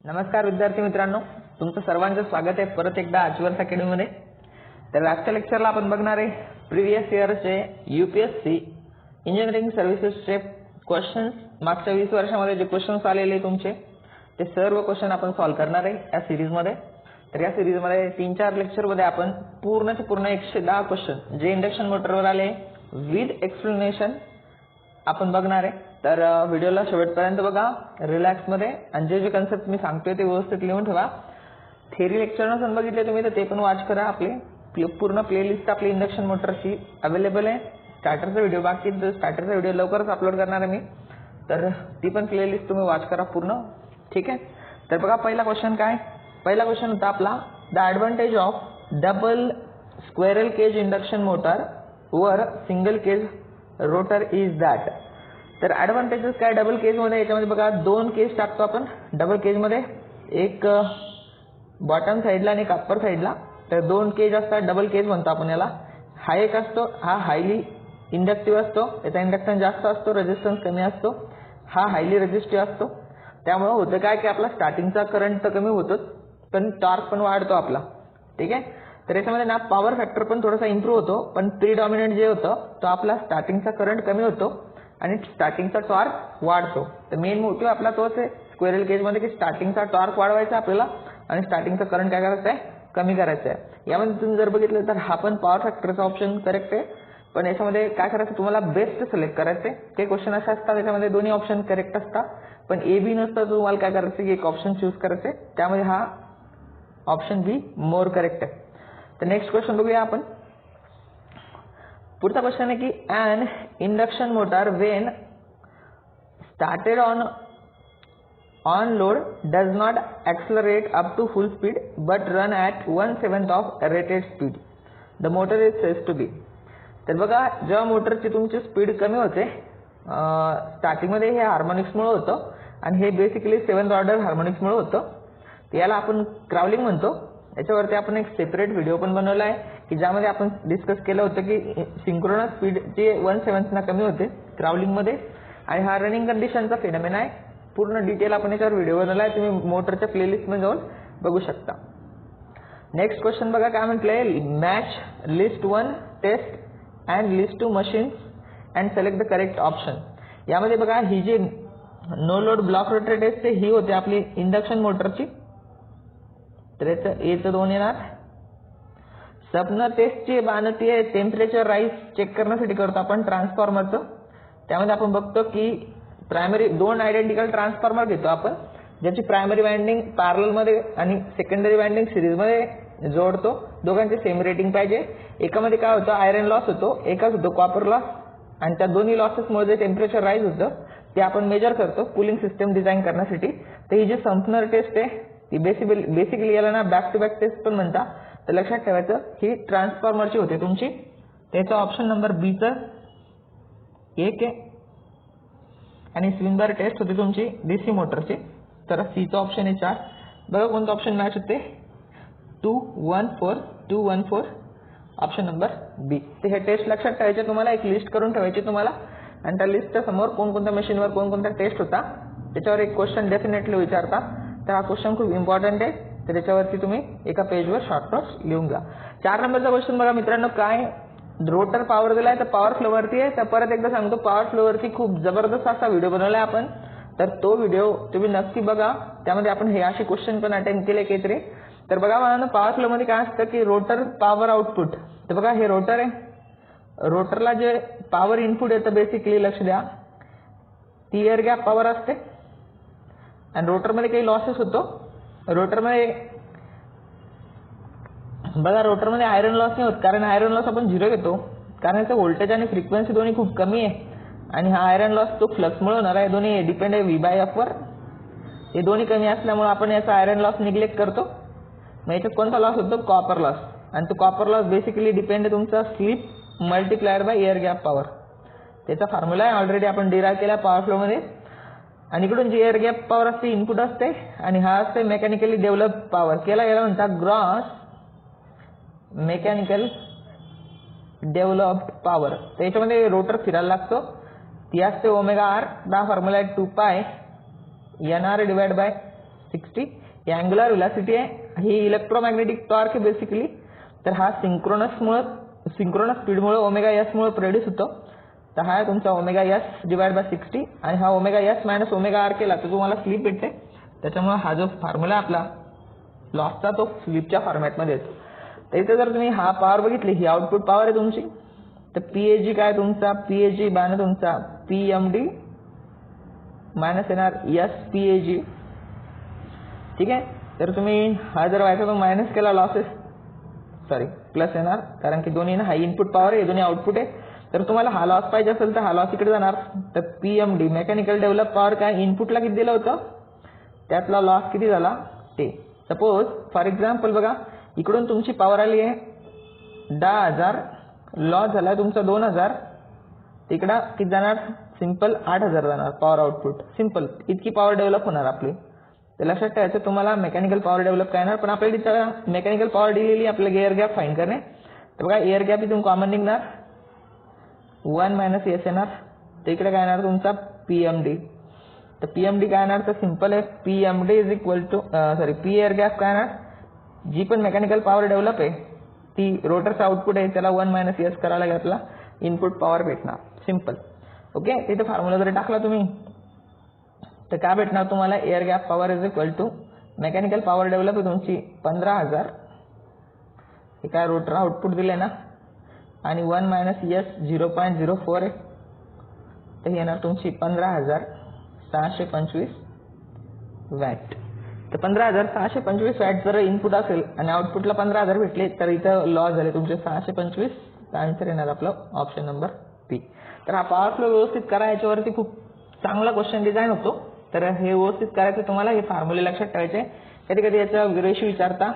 नमस्कार विद्यार्थी मित्रांनो, तुमचं सर्वांचं स्वागत आहे परत एकदा आजवर्स अकॅडमी मध्ये। तर आजच्या लेक्चरला आपण बघणार आहे प्रीवियस इयरचे यूपीएससी इंजिनिअरिंग सर्व्हिसेसचे क्वेश्चन्स। मागच्या 20 वर्षांमध्ये जे क्वेश्चन्स आलेले तुमचे ते सर्व क्वेश्चन आपण सॉल्व्ह करणार आहे या सीरीज मध्ये। तर या सीरीज मध्ये 3-4 लेक्चर मध्ये आपण पूर्णचे पूर्ण 110 क्वेश्चन जे इंडक्शन मोटरवर आले विथ एक्सप्लेनेशन आपण बघणार आहे। तर व्हिडिओला शेवटपर्यंत बघा रिलॅक्स मध्ये, आणि जे कन्सेप्ट मी सांगतोय ते व्यवस्थित लिहून ठेवा। थेरी लेक्चर नसून बघितले तुम्ही तर ते पण वॉच करा। आपली पूर्ण प्लेलिस्ट आपली इंडक्शन मोटरची अवेलेबल आहे। स्टार्टरचा व्हिडिओ बाकी आहे, स्टार्टरचा व्हिडिओ लवकरच अपलोड करणार आहे मी, तर ती पण प्लेलिस्ट तुम्ही वॉच करा पूर्ण, ठीक आहे। तर बघा पहिला क्वेश्चन काय, पहिला क्वेश्चन होता आपला the advantage of double squirrel cage induction motor वर single cage rotor is that. तर ॲडव्हांटेजेस काय डबल केज मध्ये, याच्यामध्ये बघा 2 केज टाकतो आपण डबल केज मध्ये, एक बॉटम साइडला आणि एक अप्पर साइडला। तर 2 केज असतात, डबल केज म्हणतो आपण याला। हा एक असतो, हा हायली इंडक्टिव्ह असतो, याचा इंडक्टन्स जास्त असतो, रेजिस्टन्स कमी असतो। हा हायली रेजिस्टिव्ह असतो, त्यामुळे होतं काय की आपला स्टार्टिंगचा करंट तर कमी होतोच पण टॉर्क पण वाढतो आपला, ठीक आहे। तर याच्यामध्ये ना पॉवर फॅक्टर पण थोडासा इम्प्रूव्ह होतो, पण प्रीडॉमिनंट जे होतं तो आपला स्टार्टिंगचा करंट कमी होतो आणि स्टार्टिंगचा टॉर्क वाढतो। तर मेन मोटिव्ह आपला तोच आहे स्क्वेरल केज मध्ये की स्टार्टिंगचा टॉर्क वाढवायचा आपल्याला आणि स्टार्टिंगचा करंट काय करायचं आहे, कमी करायचं आहे। यामध्ये तुम्ही जर बघितलं तर हा पण पॉवर फॅक्टरचा ऑप्शन करेक्ट आहे, पण याच्यामध्ये काय करायचं तुम्हाला बेस्ट सिलेक्ट करायचं आहे। ते क्वेश्चन असे असतात याच्यामध्ये दोन्ही ऑप्शन करेक्ट असतात, पण ए बी नसतं, तुम्हाला काय करायचं की एक ऑप्शन चूज करायचं आहे, त्यामध्ये हा ऑप्शन बी मोर करेक्ट आहे। तर नेक्स्ट क्वेश्चन बघूया आपण। पुढचा क्वेश्चन आहे की an induction motor when started on load does not accelerate up to full speed but run at 1/7 of rated speed, the motor is said to be. तर बघा जेव्हा मोटरची तुमची स्पीड कमी होते स्टार्टिंग मध्ये हे हार्मोनिक्समुळे होतं आणि हे बेसिकली 7th ऑर्डर हार्मोनिक्समुळे होतं, याला आपण क्राउलिंग म्हणतो। याच्यावरती आपण एक सेपरेट व्हिडिओ पण बनवला आहे की ज्यामध्ये आपण डिस्कस केलं होतं की सिंक्रोनस स्पीड जे 1/7 ना कमी होते क्राउलिंग मध्ये, आणि हा रनिंग कंडिशनचा फेनोमेना आहे। पूर्ण डिटेल आपण याच्यावर व्हिडिओ बनवला आहे, तुम्ही मोटरच्या प्लेलिस्ट मध्ये जाऊन बघू शकता। नेक्स्ट क्वेश्चन बघा काय म्हटलंय, match list 1 test and list 2 machines and select the correct option. यामध्ये बघा ही जी no load block rotor test ही होती आपली इंडक्शन मोटरची, तर याचं 2 येणार। सपनर टेस्टची बाणती आहे टेम्परेचर राईज चेक करण्यासाठी करतो आपण ट्रान्सफॉर्मरचं। त्यामध्ये आपण बघतो की प्रायमरी 2 आयडेंटिकल ट्रान्सफॉर्मर घेतो आपण, ज्याची प्रायमरी वाइंडिंग पॅरलल मध्ये आणि सेकंडरी वाइंडिंग सिरीज मध्ये जोडतो। दोघांचे सेम रेटिंग पाहिजे। एकामध्ये काय होतं आयरन लॉस होतो, एकाच होतो कॉपर लॉस, आणि त्या दोन्ही लॉसेसमुळे जे टेम्परेचर राईज होतं ते आपण मेजर करतो कूलिंग सिस्टम डिझाईन करण्यासाठी। तर ही जी सपनर टेस्ट आहे ती बेसिकली याला ना बॅक टू बॅक टेस्ट पण म्हणतात। तर लक्षात ठेवायचं ही ट्रान्सफॉर्मरची होते तुमची, त्याचा ऑप्शन नंबर बी चं 1 आहे। आणि स्विंबर टेस्ट होती तुमची डीसी मोटरची, तर सी चा ऑप्शन आहे 4। बघा कोणतं ऑप्शन मॅच होते, 214 ऑप्शन नंबर बी। तर हे टेस्ट लक्षात ठेवायचे, तुम्हाला एक लिस्ट करून ठेवायची तुम्हाला, आणि त्या लिस्टच्या समोर कोणकोणत्या मशीनवर कोणकोणता टेस्ट होता त्याच्यावर एक क्वेश्चन डेफिनेटली विचारता। तर हा क्वेश्चन खूप इम्पॉर्टंट आहे, तर त्याच्यावरती तुम्ही एका पेजवर शॉर्ट नोट्स लिहून घ्या। 4 नंबरचा क्वेश्चन बघा मित्रांनो, काय रोटर पॉवर दिलाय तर पॉवर फ्लो वरती आहे। तर परत एकदा सांगतो पॉवर फ्लो वरती खूप जबरदस्त असा व्हिडिओ बनवलाय आपण, तर तो व्हिडिओ तुम्ही नक्की बघा, त्यामध्ये आपण हे असे क्वेश्चन पण अटेंड केले काहीतरी। तर बघा मला पॉवर फ्लो मध्ये काय असतं की रोटर पॉवर आउटपुट, तर बघा हे रोटर आहे, रोटरला जे पॉवर इनपुट येतं बेसिकली लक्ष द्या ती एअर गॅप पॉवर असते, आणि रोटरमध्ये काही लॉसेस होतो। रोटरमध्ये बघा रोटरमध्ये आयरन लॉस नाही होत, कारण आयरन लॉस आपण 0 घेतो, कारण याचं व्होल्टेज आणि फ्रिक्वेन्सी दोन्ही खूप कमी आहे, आणि हा आयरन लॉस तो फ्लक्समुळे होणार आहे, दोन्ही डिपेंड आहे V/F वर। हे दोन्ही कमी असल्यामुळे आपण याचा आयरन लॉस निग्लेक्ट करतो। मग याच्यात कोणता लॉस होतो, कॉपर लॉस, आणि तो कॉपर लॉस बेसिकली डिपेंड आहे तुमचा slip multiplier by air gap power. त्याचा फॉर्म्युला आहे ऑलरेडी आपण डिराइव्ह केला पॉवर फ्लो मध्ये। आणि इकडून जी एअर गॅप पॉवर असते इनपुट असते, आणि हा असते मेकॅनिकली डेव्हलप पॉवर, केला याला म्हणतात ग्रॉस मेकॅनिकल डेव्हलप्ड पॉवर। तर याच्यामध्ये रोटर फिरायला लागतो, ती असते ओमेगा आर, हा फॉर्म्युला आहे 2π NR divide by 60. He angular velocity आहे, ही इलेक्ट्रोमॅग्नेटिक टॉर्क आहे बेसिकली. तर हा सिंक्रोनस स्पीडमुळे ओमेगा एस मुळे प्रोड्यूस होतो. तर हा आहे तुमचा ओमेगा एस डिवाइड बाय 60 आणि हा omega S minus omega R केला तर तुम्हाला स्लिप भेटते. त्याच्यामुळे हा जो फॉर्म्युला आपला लॉसचा तो स्लिपच्या फॉर्मॅटमध्ये येतो. तर इथे जर तुम्ही हा पॉवर बघितली, ही आउटपुट पॉवर आहे तुमची. तर पीएजी काय तुमचा, पीएजी बाण तुमचा पीएमडी मायनस येणार एस पीएजी. ठीक आहे. तर तुम्ही हा जर व्हायचा तो मायनस केला प्लस येणार, कारण की दोन्ही ना हा इनपुट पॉवर आहे, दोन्ही आउटपुट आहे. तर तुम्हाला हा लॉस पाहिजे असेल तर हा लॉस इकडे जाणार. तर पीएमडी मेकॅनिकल डेव्हलप पॉवर काय इनपुटला किती दिलं होतं, त्यातला लॉस किती झाला ते. सपोज फॉर एक्झाम्पल बघा, इकडून तुमची पॉवर आली आहे 10,000, लॉस झाला तुमचा 2,000, तिकडं किती जाणार, सिंपल 8,000 जाणार पॉवर आउटपुट. सिंपल इतकी पॉवर डेव्हलप होणार आपली. तर लक्षात ठेवायचं तुम्हाला मेकॅनिकल पॉवर डेव्हलप काय येणार, पण आपल्याला तिथं मेकॅनिकल पॉवर दिलेली आपल्याला एअर गॅप फाईंड करणे. तर बघा एअर गॅप इथून कॉमन निघणार 1 मायनस एस येणार. तर इकडे काय येणार तुमचा पीएमडी. तर पीएमडी काय येणार, तर सिंपल आहे PMD is equal to P air gap काय येणार, जी पण मेकॅनिकल पॉवर डेव्हलप आहे ती रोटरचं आउटपुट आहे त्याला 1 मायनस एस करायला घातला, इनपुट पॉवर भेटणार. सिंपल. ओके. तिथे फॉर्म्युला जर टाकला तुम्ही तर काय भेटणार तुम्हाला, air gap power is equal to mechanical power develop आहे तुमची 15,000, हे काय रोटर आउटपुट दिले ना, आणि 1 मायनस एस 0.04 आहे. तर ही येणार तुमची 15,625 वॅट. तर 15,625 वॅट जर इनपुट असेल आणि आउटपुटला 15,000 भेटले तर इथं लॉस झाले तुमचे 625. तर आन्सर येणार आपलं ऑप्शन नंबर बी. तर हा पॉवर फ्लो व्यवस्थित करा, याच्यावरती खूप चांगला क्वेश्चन डिझाईन होतो. तर हे व्यवस्थित करायचं तुम्हाला, हे फॉर्म्युले लक्षात ठेवायचे. कधी कधी याचा रेशिओ विचारता,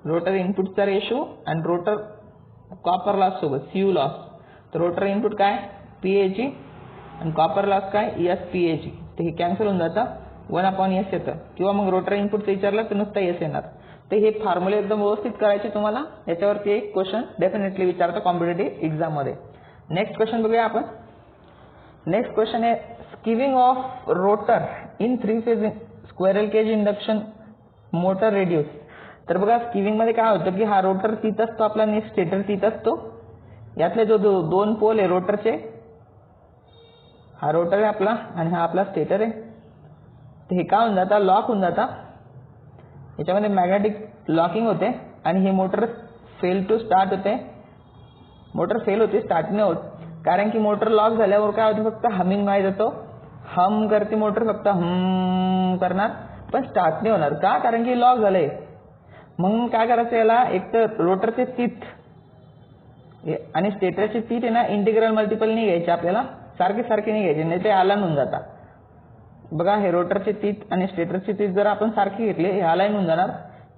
रोटर इनपुटचा रेशो आणि रोटर कॉपर लॉस सोबत सीयू लॉस. तर रोटर इनपुट काय पीएजी आणि कॉपर लॉस काय एस पीएजी. तर हे कॅन्सल होऊन जातं, 1/s येतं. किंवा मग रोटर इनपुटचं विचारलं तर नुसता एस येणार. तर हे फॉर्म्युले एकदम व्यवस्थित करायचे तुम्हाला. याच्यावरती एक क्वेश्चन डेफिनेटली विचारतो कॉम्पिटेटिव्ह एक्झाममध्ये. नेक्स्ट क्वेश्चन बघूया आपण. नेक्स्ट क्वेश्चन आहे skewing of rotor in 3 phase squirrel cage induction motor reduce. तर बघा स्कीविंग मध्ये काय होतं की हा रोटर तिथं असतो आपला आणि स्टेटर तिथं असतो. यातले जो 2 पोल आहे रोटरचे, हा रोटर आहे आपला आणि हा आपला स्टेटर आहे. तर हे काय होऊन जाता, लॉक होऊन जाता, याच्यामध्ये मॅग्नेटिक लॉकिंग होते आणि हे मोटर फेल टू स्टार्ट होते. मोटर फेल होते, स्टार्ट नाही होत, कारण की मोटर लॉक झाल्यावर काय होतं, फक्त हमिंग नॉइज येतो. हम करते मोटर, फक्त हम करणार, पण स्टार्ट नाही होणार. का, कारण की लॉक झालंय. मग काय करायचं, याला एक तर रोटरचे तीथ आणि स्टेटरचे तीथ आहे ना, इंटिग्रल मल्टिपल नाही घ्यायचे आपल्याला, सारखे नाही घ्यायचे, नाही ते अलाइन होऊन जातात. बघा हे रोटरचे तीथ आणि स्टेटरचे तीथ जर आपण सारखे घेतले, हे अलाइन होऊन जाणार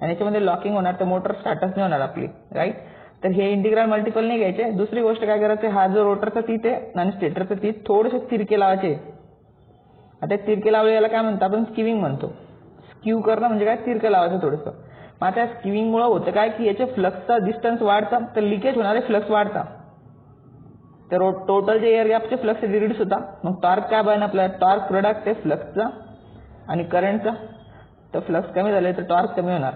आणि याच्यामध्ये लॉकिंग होणार, तर मोटर स्टार्टच नाही होणार आपली, राईट. तर हे इंटिग्रल मल्टिपल नाही घ्यायचे. दुसरी गोष्ट काय करायचं, हा जो रोटरचा तीथ आहे आणि स्टेटरचा तीथ थोडेसे तिरके लावायचे. आता तिरके लावले याला काय म्हणतो आपण, स्कीविंग म्हणतो. स्क्यू करणं म्हणजे काय, तिरकं लावायचं थोडंसं. मग आता स्कीविंग मुळे होतं काय की याचे फ्लक्सचा डिस्टन्स वाढता, तर लिकेज होणारे फ्लक्स वाढता, तर टोटल जे एअर गॅपचे फ्लक्स रिड्यूस होता. मग टॉर्क काय बन आपला, टॉर्क प्रोडक्ट आहे फ्लक्सचा आणि करंटचा. तर फ्लक्स कमी झाले तर टॉर्क कमी होणार.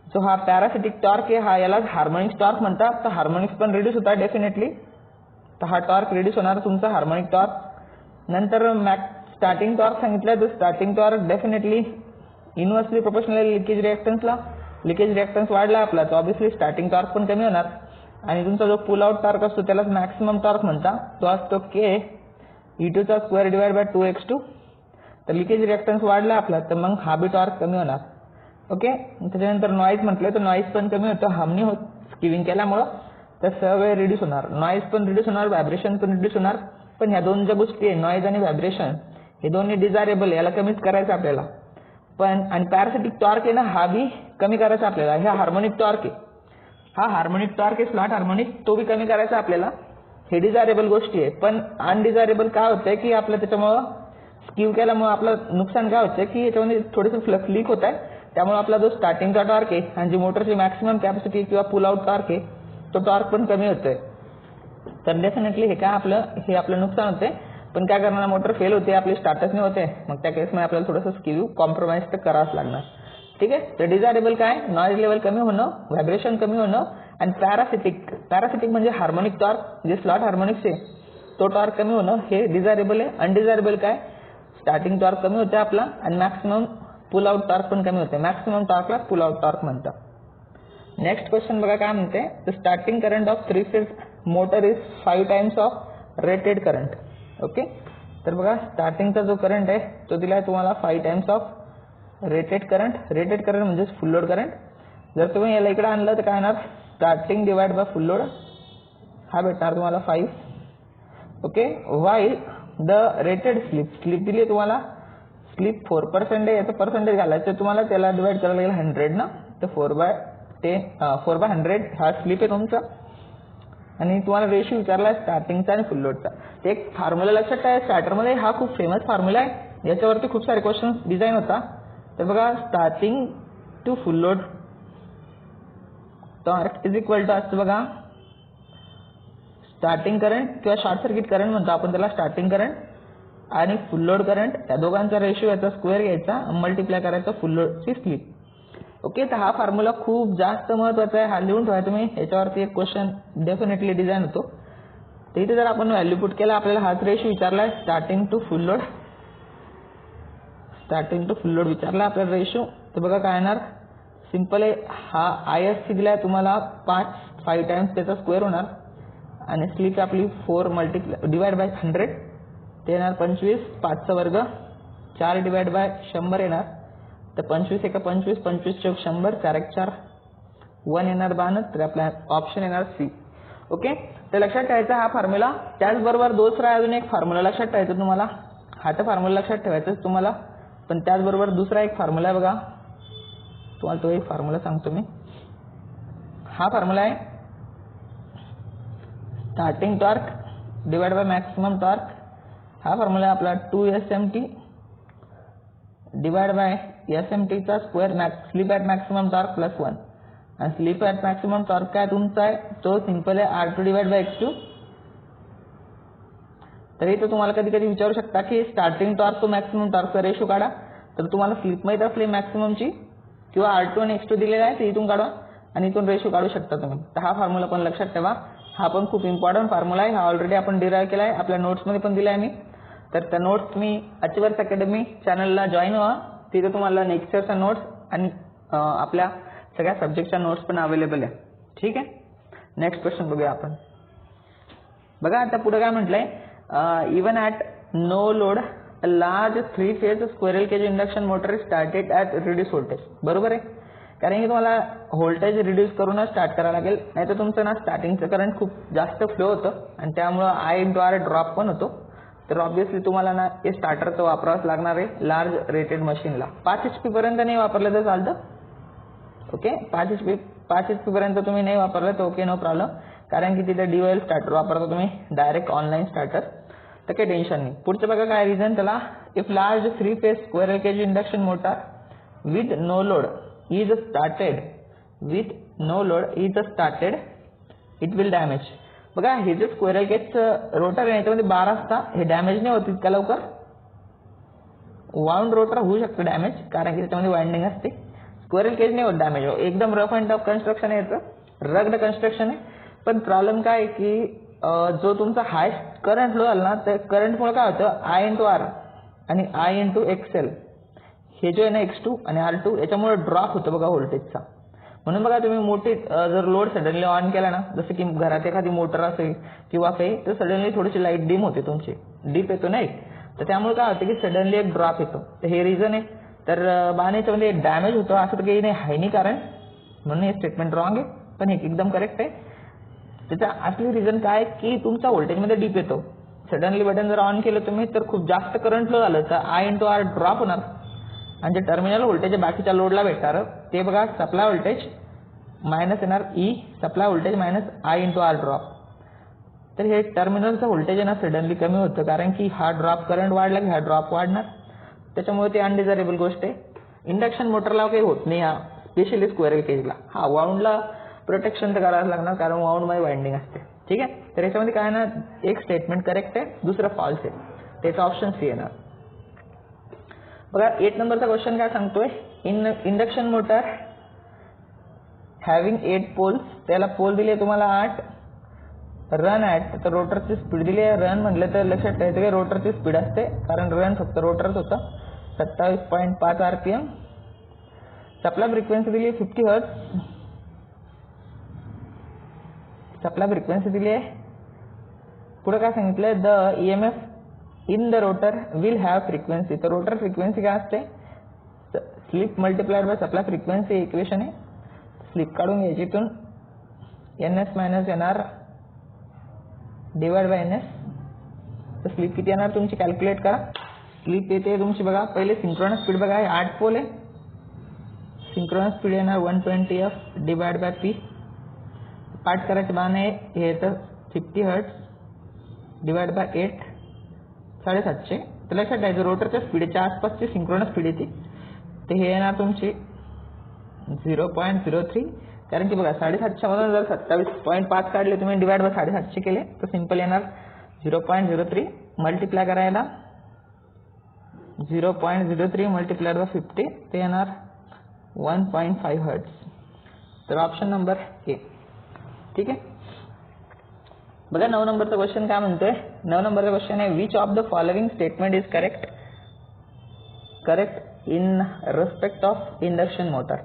सो हा पॅरासिटिक टॉर्क आहे, हा याला हार्मोनिक्स टॉर्क म्हणतात. तर हार्मोनिक्स पण रिड्यूस होता डेफिनेटली. तर हा टॉर्क रिड्यूस होणार तुमचा हार्मोनिक टॉर्क. नंतर स्टार्टिंग टॉर्क सांगितलं, तर starting torque definitely inversely proportional leakage रिएक्टन्सला. लिकेज रिएक्टन्स वाढला आपला तर ऑब्व्हियसली स्टार्टिंग टॉर्क पण कमी होणार. आणि तुमचा जो पुल आउट टॉर्क असतो त्याला मॅक्सिमम टॉर्क म्हणता, तो असतो के E2 square divide by 2x2. तर लिकेज रिएक्टन्स वाढला आपला तर मग हा बी टॉर्क कमी होणार. ओके. त्याच्यानंतर नॉईज म्हटलं तर नॉईज पण कमी होतं, हार्मनी होत स्कीविंग केल्यामुळं. तर सगळे रिड्यूस होणार, नॉईज पण रिड्यूस होणार, व्हायब्रेशन पण रिड्यूस होणार. पण ह्या दोन ज्या गोष्टी आहे, नॉईज आणि व्हायब्रेशन, हे दोन्ही डिझायरेबल आहे, याला कमीच करायचं आपल्याला. पण आणि पॅरासिटिक टॉर्क आहे ना, हा बी कमी करायचा आपल्याला. हा हार्मोनिक टॉर्क आहे, हा हार्मोनिक टॉर्क आहे स्लॉट हार्मोनिक, तो बी कमी करायचा आपल्याला. हे डिझायरेबल गोष्टी आहे. पण अनडिझायरेबल काय होतंय की आपलं त्याच्यामुळं स्कीव केल्यामुळे आपलं नुकसान काय होतं की याच्यामध्ये थोडेसे फ्लक्स लीक होत आहे. त्यामुळे आपला जो स्टार्टिंगचा टॉर्क आहे आणि जी मोटरची मॅक्सिमम कॅपॅसिटी किंवा पुल आउट टॉर्क आहे, तो टॉर्क पण कमी होतोय. तर डेफिनेटली हे काय आपलं, हे आपलं नुकसान होते. पण काय करणार, मोटर फेल होते, आपली स्टार्टच नाही होते, मग त्या केसमध्ये आपल्याला थोडंसं स्क्यू कॉम्प्रोमाइज तर करावंच लागणार. ठीक आहे. तर डिझायरेबल काय, नॉइज लेवल कमी होणं, व्हायब्रेशन कमी होणं, आणि पॅरासिटिक म्हणजे हार्मोनिक टॉर्क, जे स्लॉट हार्मोनिक्स आहे तो टॉर्क कमी होणं, हे डिझायरेबल आहे. अनडिझायरेबल काय, स्टार्टिंग टॉर्क कमी होते आपला, आणि मॅक्सिमम पुल आउट टॉर्क पण कमी होते. मॅक्सिमम टॉर्कला पुल आउट टॉर्क म्हणतात. नेक्स्ट क्वेश्चन बघा काय म्हणते, the starting current of 3 phase motor is 5 times of rated current. Okay. तर बघा स्टार्टिंगचा जो करंट आहे तो दिलाय तुम्हाला 5 times of rated current. Rated current म्हणजे फुल लोड करंट. जर तुम्ही याला इकडे आणलं तर काय येणार, starting divide by full load, हा भेटणार तुम्हाला 5. Okay. While the rated slip दिली आहे तुम्हाला, स्लिप 4% आहे, याचं पर्सेंटेज घालायचं तुम्हाला, त्याला डिवाइड करायला लागेल 100 ना, तर 4/100 हा स्लिप आहे तुमचा. आणि तुम्हाला रेशिओ विचारला आहे स्टार्टिंगचा आणि फुल लोडचा. ते एक फॉर्म्युला लक्षात ठेवा, स्टार्टरमध्ये हा खूप फेमस फॉर्म्युला आहे, याच्यावरती खूप सारे क्वेश्चन डिझाईन होता. तर बघा starting to full load torque is equal to असतं बघा स्टार्टिंग करंट किंवा शॉर्ट सर्किट करंट म्हणतो आपण त्याला, स्टार्टिंग करंट आणि फुल लोड करंट, या दोघांचा रेशिओ याचा स्क्वेअर घ्यायचा, मल्टिप्लाय करायचा फुल लोडची स्लिप. ओके. तर हा फॉर्म्युला खूप जास्त महत्त्वाचा आहे, हा लिहून ठेवा तुम्ही, याच्यावरती एक क्वेश्चन डेफिनेटली डिझाईन होतो. तर इथे जर आपण व्हॅल्यू पुट केला, आपल्याला हाच रेशिओ विचारला आहे, स्टार्टिंग टू फुल लोड विचारला आपल्याला रेशिओ. तर बघा काय येणार, सिंपल आहे, हा ISC दिलाय तुम्हाला 5 टाइम्स त्याचा स्क्वेअर होणार, आणि स्लिप आपली 4 डिवाइड बाय 100 ते येणार 25, 5चा वर्ग 4 डिवाइड बाय 100 येणार, तर 25 एका 25, 25 चौक 100, 4 एक 4, 1 येणार 52, तर आपला ऑप्शन येणार सी. ओके. तर लक्षात ठेवायचा हा फॉर्म्युला. त्याचबरोबर दुसरा अजून एक फॉर्म्युला लक्षात ठेवायचा तुम्हाला, हा तर फॉर्म्युला लक्षात ठेवायचाच तुम्हाला, पण त्याचबरोबर दुसरा एक फॉर्म्युला आहे बघा, तुम्हाला तो एक फॉर्म्युला सांगतो मी. हा फॉर्म्युला आहे starting torque divide bye maximum torque. हा फॉर्म्युला आपला 2SMT डिवाइड बाय SMT चा square, slip at maximum torque plus 1. आणि स्लिप ॲट मॅक्सिमम टॉर्क काय तुमचा आहे, तो सिंपल आहे R2 डिवाइड बाय X2. तरी तो तुम्हाला कधी कधी विचारू शकता की स्टार्टिंग टॉर्क तो मॅक्सिमम टॉर्कचा रेशो काढा, तर तुम्हाला स्लिप माहीत असली मॅक्सिममची किंवा R2 आणि X2 दिलेला आहे, ते इथून काढा आणि इथून रेशो काढू शकता तुम्ही. तर हा फॉर्म्युला पण लक्षात ठेवा, हा पण खूप इम्पॉर्टंट फॉर्म्युला आहे, हा ऑलरेडी आपण डिराईव्ह केला आहे, आपल्या नोट्समध्ये पण दिला आहे मी. तर त्या नोट्स तुम्ही अचिव्हर्स अकॅडमी चॅनलला जॉईन व्हा, तिथे तुम्हाला नेक्स्ट इयरच्या नोट्स आणि आपल्या सगळ्या सब्जेक्टच्या नोट्स पण अवेलेबल आहे. ठीक आहे. नेक्स्ट क्वेश्चन बघूया आपण. बघा आता पुढे काय म्हटलंय, even at no load a large 3 phase squirrel cage induction motor started at reduce voltage. बरोबर आहे, कारण की तुम्हाला व्होल्टेज रिड्यूस करूनच स्टार्ट करावं लागेल, नाही तर तुमचं ना स्टार्टिंगचं करंट खूप जास्त फ्लो होतं आणि त्यामुळं I/R ड्रॉप पण होतो. तर ऑब्व्हियसली तुम्हाला ना हे स्टार्टरचं वापरावंच लागणार आहे लार्ज रेटेड मशीनला. 5 HP पर्यंत नाही वापरलं तर चालतं. ओके. 5 HP पर्यंत तुम्ही नाही वापरलं तर ओके, नो प्रॉब्लेम, कारण की तिथे DOL स्टार्टर वापरता तुम्ही, डायरेक्ट ऑनलाईन स्टार्टर, तर काही टेन्शन नाही. पुढचं बघा काय रिझन त्याला, if large 3 phase squirrel cage induction motor with no load is started it will damage. बघा हे जे स्क्वेरल केजचं रोटर आहे याच्यामध्ये 12 असता, हे डॅमेज नाही होत इतक्या लवकर. वाउंड रोटर होऊ शकतं डॅमेज, कारण की त्याच्यामध्ये वाइंडिंग असते. स्क्वेरल केज नाही होत डॅमेज, एकदम रफ अँड टफ कन्स्ट्रक्शन आहे याचं, रग्ड कन्स्ट्रक्शन आहे. पण प्रॉब्लेम काय आहे की जो तुमचा हाय करंट फ्लो झाला ना, तर करंटमुळे काय होतं, I/R आणि I/XL हे जे आहे ना X2 आणि R2 याच्यामुळे ड्रॉप होतं बघा व्होल्टेजचा. म्हणून बघा तुम्ही मोठी जर लोड सडनली ऑन केला ना, जसं की घरात एखादी मोटर असेल किंवा काही, तर सडनली थोडीशी लाईट डिम होते तुमची, डीप येतो ना एक, तर त्यामुळे काय होतं की सडनली एक ड्रॉप येतो. तर हे रिझन आहे. तर बाणेच्यामध्ये डॅमेज होतो असं तर काही नाही, आहे नाही कारण, म्हणून हे स्टेटमेंट रॉंग आहे, पण हे एकदम करेक्ट आहे. त्याचा असली रिझन काय की तुमचा व्होल्टेजमध्ये डीप येतो. सडनली बटन जर ऑन केलं तुम्ही तर खूप जास्त करंट फ्लो झालं तर I/R ड्रॉप होणार, आणि जे टर्मिनल व्होल्टेज बाकीच्या लोडला भेटणार ते बघा सप्लाय व्होल्टेज मायनस येणार supply voltage minus I/R drop. तर हे टर्मिनलचं व्होल्टेज आहे ना सडनली कमी होतं, कारण की हा ड्रॉप करंट वाढला की हा ड्रॉप वाढणार, त्याच्यामुळे ते अनडिझायरेबल गोष्ट आहे. इंडक्शन मोटरला काही होत नाही, हा स्पेशली स्क्वेरल केजला. हा वाउंडला प्रोटेक्शन तर करावं लागणार, कारण वाउंडमध्ये वाइंडिंग असते. ठीक आहे. तर याच्यामध्ये काय ना, एक स्टेटमेंट करेक्ट आहे, दुसरं फॉल्स आहे. त्याचा ऑप्शन सी येणार. बघा 8 नंबरचा क्वेश्चन काय सांगतोय, इंडक्शन मोटर हॅव्हिंग 8 पोल्स, त्याला पोल दिले तुम्हाला 8, रन ॲट, तर रोटरची स्पीड दिली आहे. रन म्हटलं तर लक्षात ठेवायचं की रोटरची स्पीड असते, कारण रन फक्त रोटरच होतं, 27.5 RPM. सप्लाय फ्रिक्वेन्सी दिली आहे 50 हर्ट्ज, सप्लाय फ्रिक्वेन्सी दिली आहे. पुढे काय सांगितलंय, the EMF in the rotor will have frequency, तर रोटर फ्रिक्वेन्सी काय असते, slip multiplied by supply frequency equation आहे. स्लिप काढून घ्यायची इथून, NS minus NR divide by NS. तर स्लिप किती येणार तुमची कॅल्क्युलेट करा. स्लिप येते तुमची बघा, पहिले सिंक्रोनस स्पीड बघा, 8 पोल आहे, सिंक्रोनस स्पीड येणार 120F divide by P. Part करायचे बाण आहे, हे येतं 50 हर्ट्ज डिवाइड बाय 8, 750. तर लक्षात ठेवायचं रोटरच्या स्पीडच्या आसपासची सिंक्रोनस स्पीड येते, तर हे येणार तुमची 0.03. कारण की बघा 750 मधून जर 27.5 काढले तुम्ही डिवाइड बाय 750 केले तर सिंपल येणार 0.03. मल्टिप्लाय करायला 0.03 मल्टिप्लाइड बाय 50 ते येणार 1.5 हर्ट्ज. तर ऑप्शन नंबर ए. ठीक आहे. बघा 9 नंबरचा क्वेश्चन काय म्हणतोय, 9 नंबरचा क्वेश्चन आहे, which of the following statement is correct in respect of induction motor.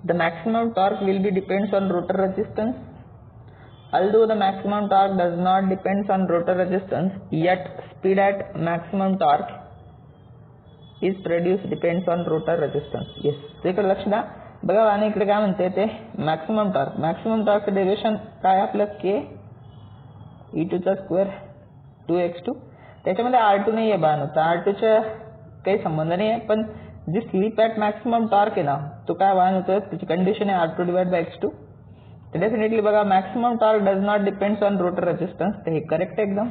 The maximum torque will be depends on rotor resistance. Although the maximum torque does not depends on rotor resistance, yet speed at maximum torque is produced depends on rotor resistance. Yes, इकडे लक्ष द्या. बघा आणि इकडे काय म्हणते ते maximum torque. Maximum टॉर्कचं derivation काय आपलं K E2² 2x2. त्याच्यामध्ये R2 नाही आहे बाण, तर R2च्या काही संबंध नाही आहे, पण जी स्लिप ॲट मॅक्सिमम टॉर्क आहे ना तो काय वाहन होतं, त्याची कंडिशन आहे R2 डिवाइड बाय X2. तर डेफिनेटली बघा maximum torque does not depends on rotor resistance, तर हे करेक्ट आहे एकदम.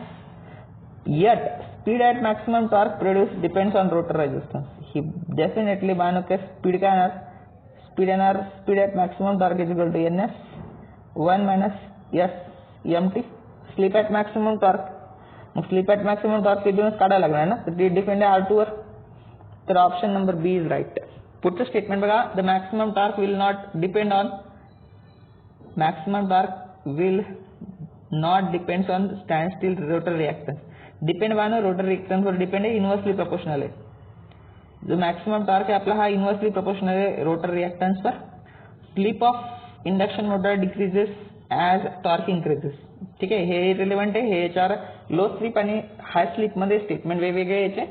Yet speed at maximum torque produce depends on rotor resistance, ही डेफिनेटली बाण होते. स्पीड काय येणार, स्पीड येणार speed at maximum torque is equal to NS 1 - S MT. Slip at maximum torque, मग स्लिप ॲट मॅक्सिमम टॉर्क तिथूनच काढायला लागणार ना, तर ती डिपेंड आहे R2 वर. तर option number B is right. पुढचं स्टेटमेंट बघा, the maximum torque will not depend on standstill rotor reactance. Depend व्हा ना रोटर रिॲक्टन्सवर डिपेंड आहे, इन्व्हर्सली प्रोपोर्शनल आहे. जो मॅक्सिमम टॉर्क आहे आपला हा इन्व्हर्सली प्रोपोर्शनल आहे रोटर रिॲक्टन्सवर. Slip of induction motor decreases as torque increases. ठीक आहे, हे रिलेव्हंट आहे. हे याच्यावर लो स्लिप आणि हाय स्लिपमध्ये स्टेटमेंट वेगवेगळे याचे,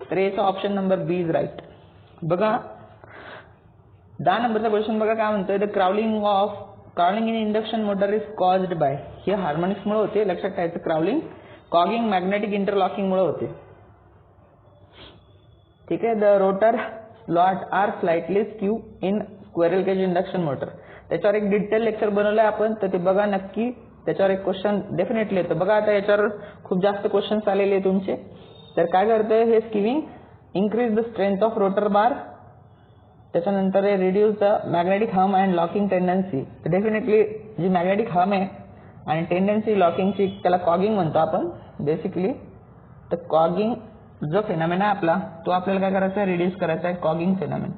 तर याचा option number B is right. बघा 10 नंबरचा क्वेश्चन बघा काय म्हणतोय, the crawling in induction motor is caused by. हे हार्मोनिक्समुळे होते, लक्षात ठेवायचं. क्राउलिंग कॉगिंग मॅग्नेटिक इंटरलॉकिंगमुळे होते. ठीक आहे. The rotor slot are slightly skew in squirrel cage induction motor. त्याच्यावर एक डिटेल लेक्चर बनवलंय आपण, तर ते बघा नक्की. त्याच्यावर एक क्वेश्चन डेफिनेटली येतं. बघा आता याच्यावर खूप जास्त क्वेश्चन्स आलेले आहे तुमचे. तर काय करतंय हे skewing, increase the strength of rotor bar, त्याच्यानंतर reduce the magnetic hum and locking tendency. Definitely जी मॅग्नेटिक हम आहे आणि टेंडन्सी लॉकिंगची त्याला कॉगिंग म्हणतो आपण बेसिकली. तर कॉगिंग जो फेनॉमेना आहे आपला तो आपल्याला काय करायचा आहे, रिड्यूस करायचा आहे. कॉगिंग फेनॉमेना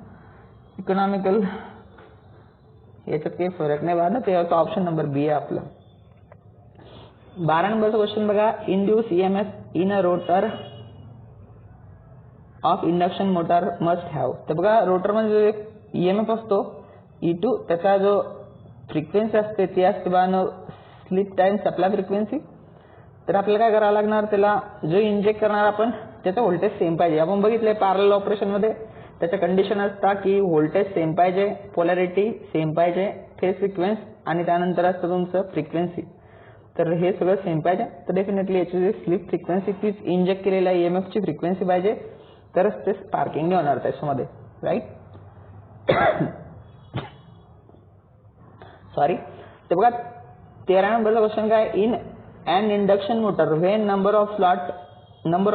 इकॉनॉमिकल याच्यात काही फरक नाही बघा ना, तेव्हा ऑप्शन नंबर बी आहे आपला. 12 नंबरचा क्वेश्चन बघा, induce EMF in a rotor of induction motor must have. तर बघा रोटरमध्ये जो एक EMF असतो E2, त्याचा जो फ्रिक्वेन्सी असते ती असते बघा स्लिप टाइम सप्लाय फ्रिक्वेन्सी. तर आपल्याला काय करावं लागणार, त्याला जो इंजेक्ट करणार आपण त्याचा व्होल्टेज सेम पाहिजे. आपण बघितलंय पॅरलल ऑपरेशनमध्ये त्याच्या कंडिशन असतात की व्होल्टेज सेम पाहिजे, पोलॅरिटी सेम पाहिजे, फेज सिक्वेन्स आणि त्यानंतर असतं तुमचं फ्रिक्वेन्सी. तर हे सगळं सेम पाहिजे. तर डेफिनेटली याची जी स्लिप फ्रिक्वेन्सी तीच इंजेक्ट केलेल्या EMFची फ्रिक्वेन्सी पाहिजे, तरच ते स्पार्किंग नाही होणार त्याच्यामध्ये. राईट. सॉरी. तर बघा 13 नंबरचा क्वेश्चन काय, in an induction motor when number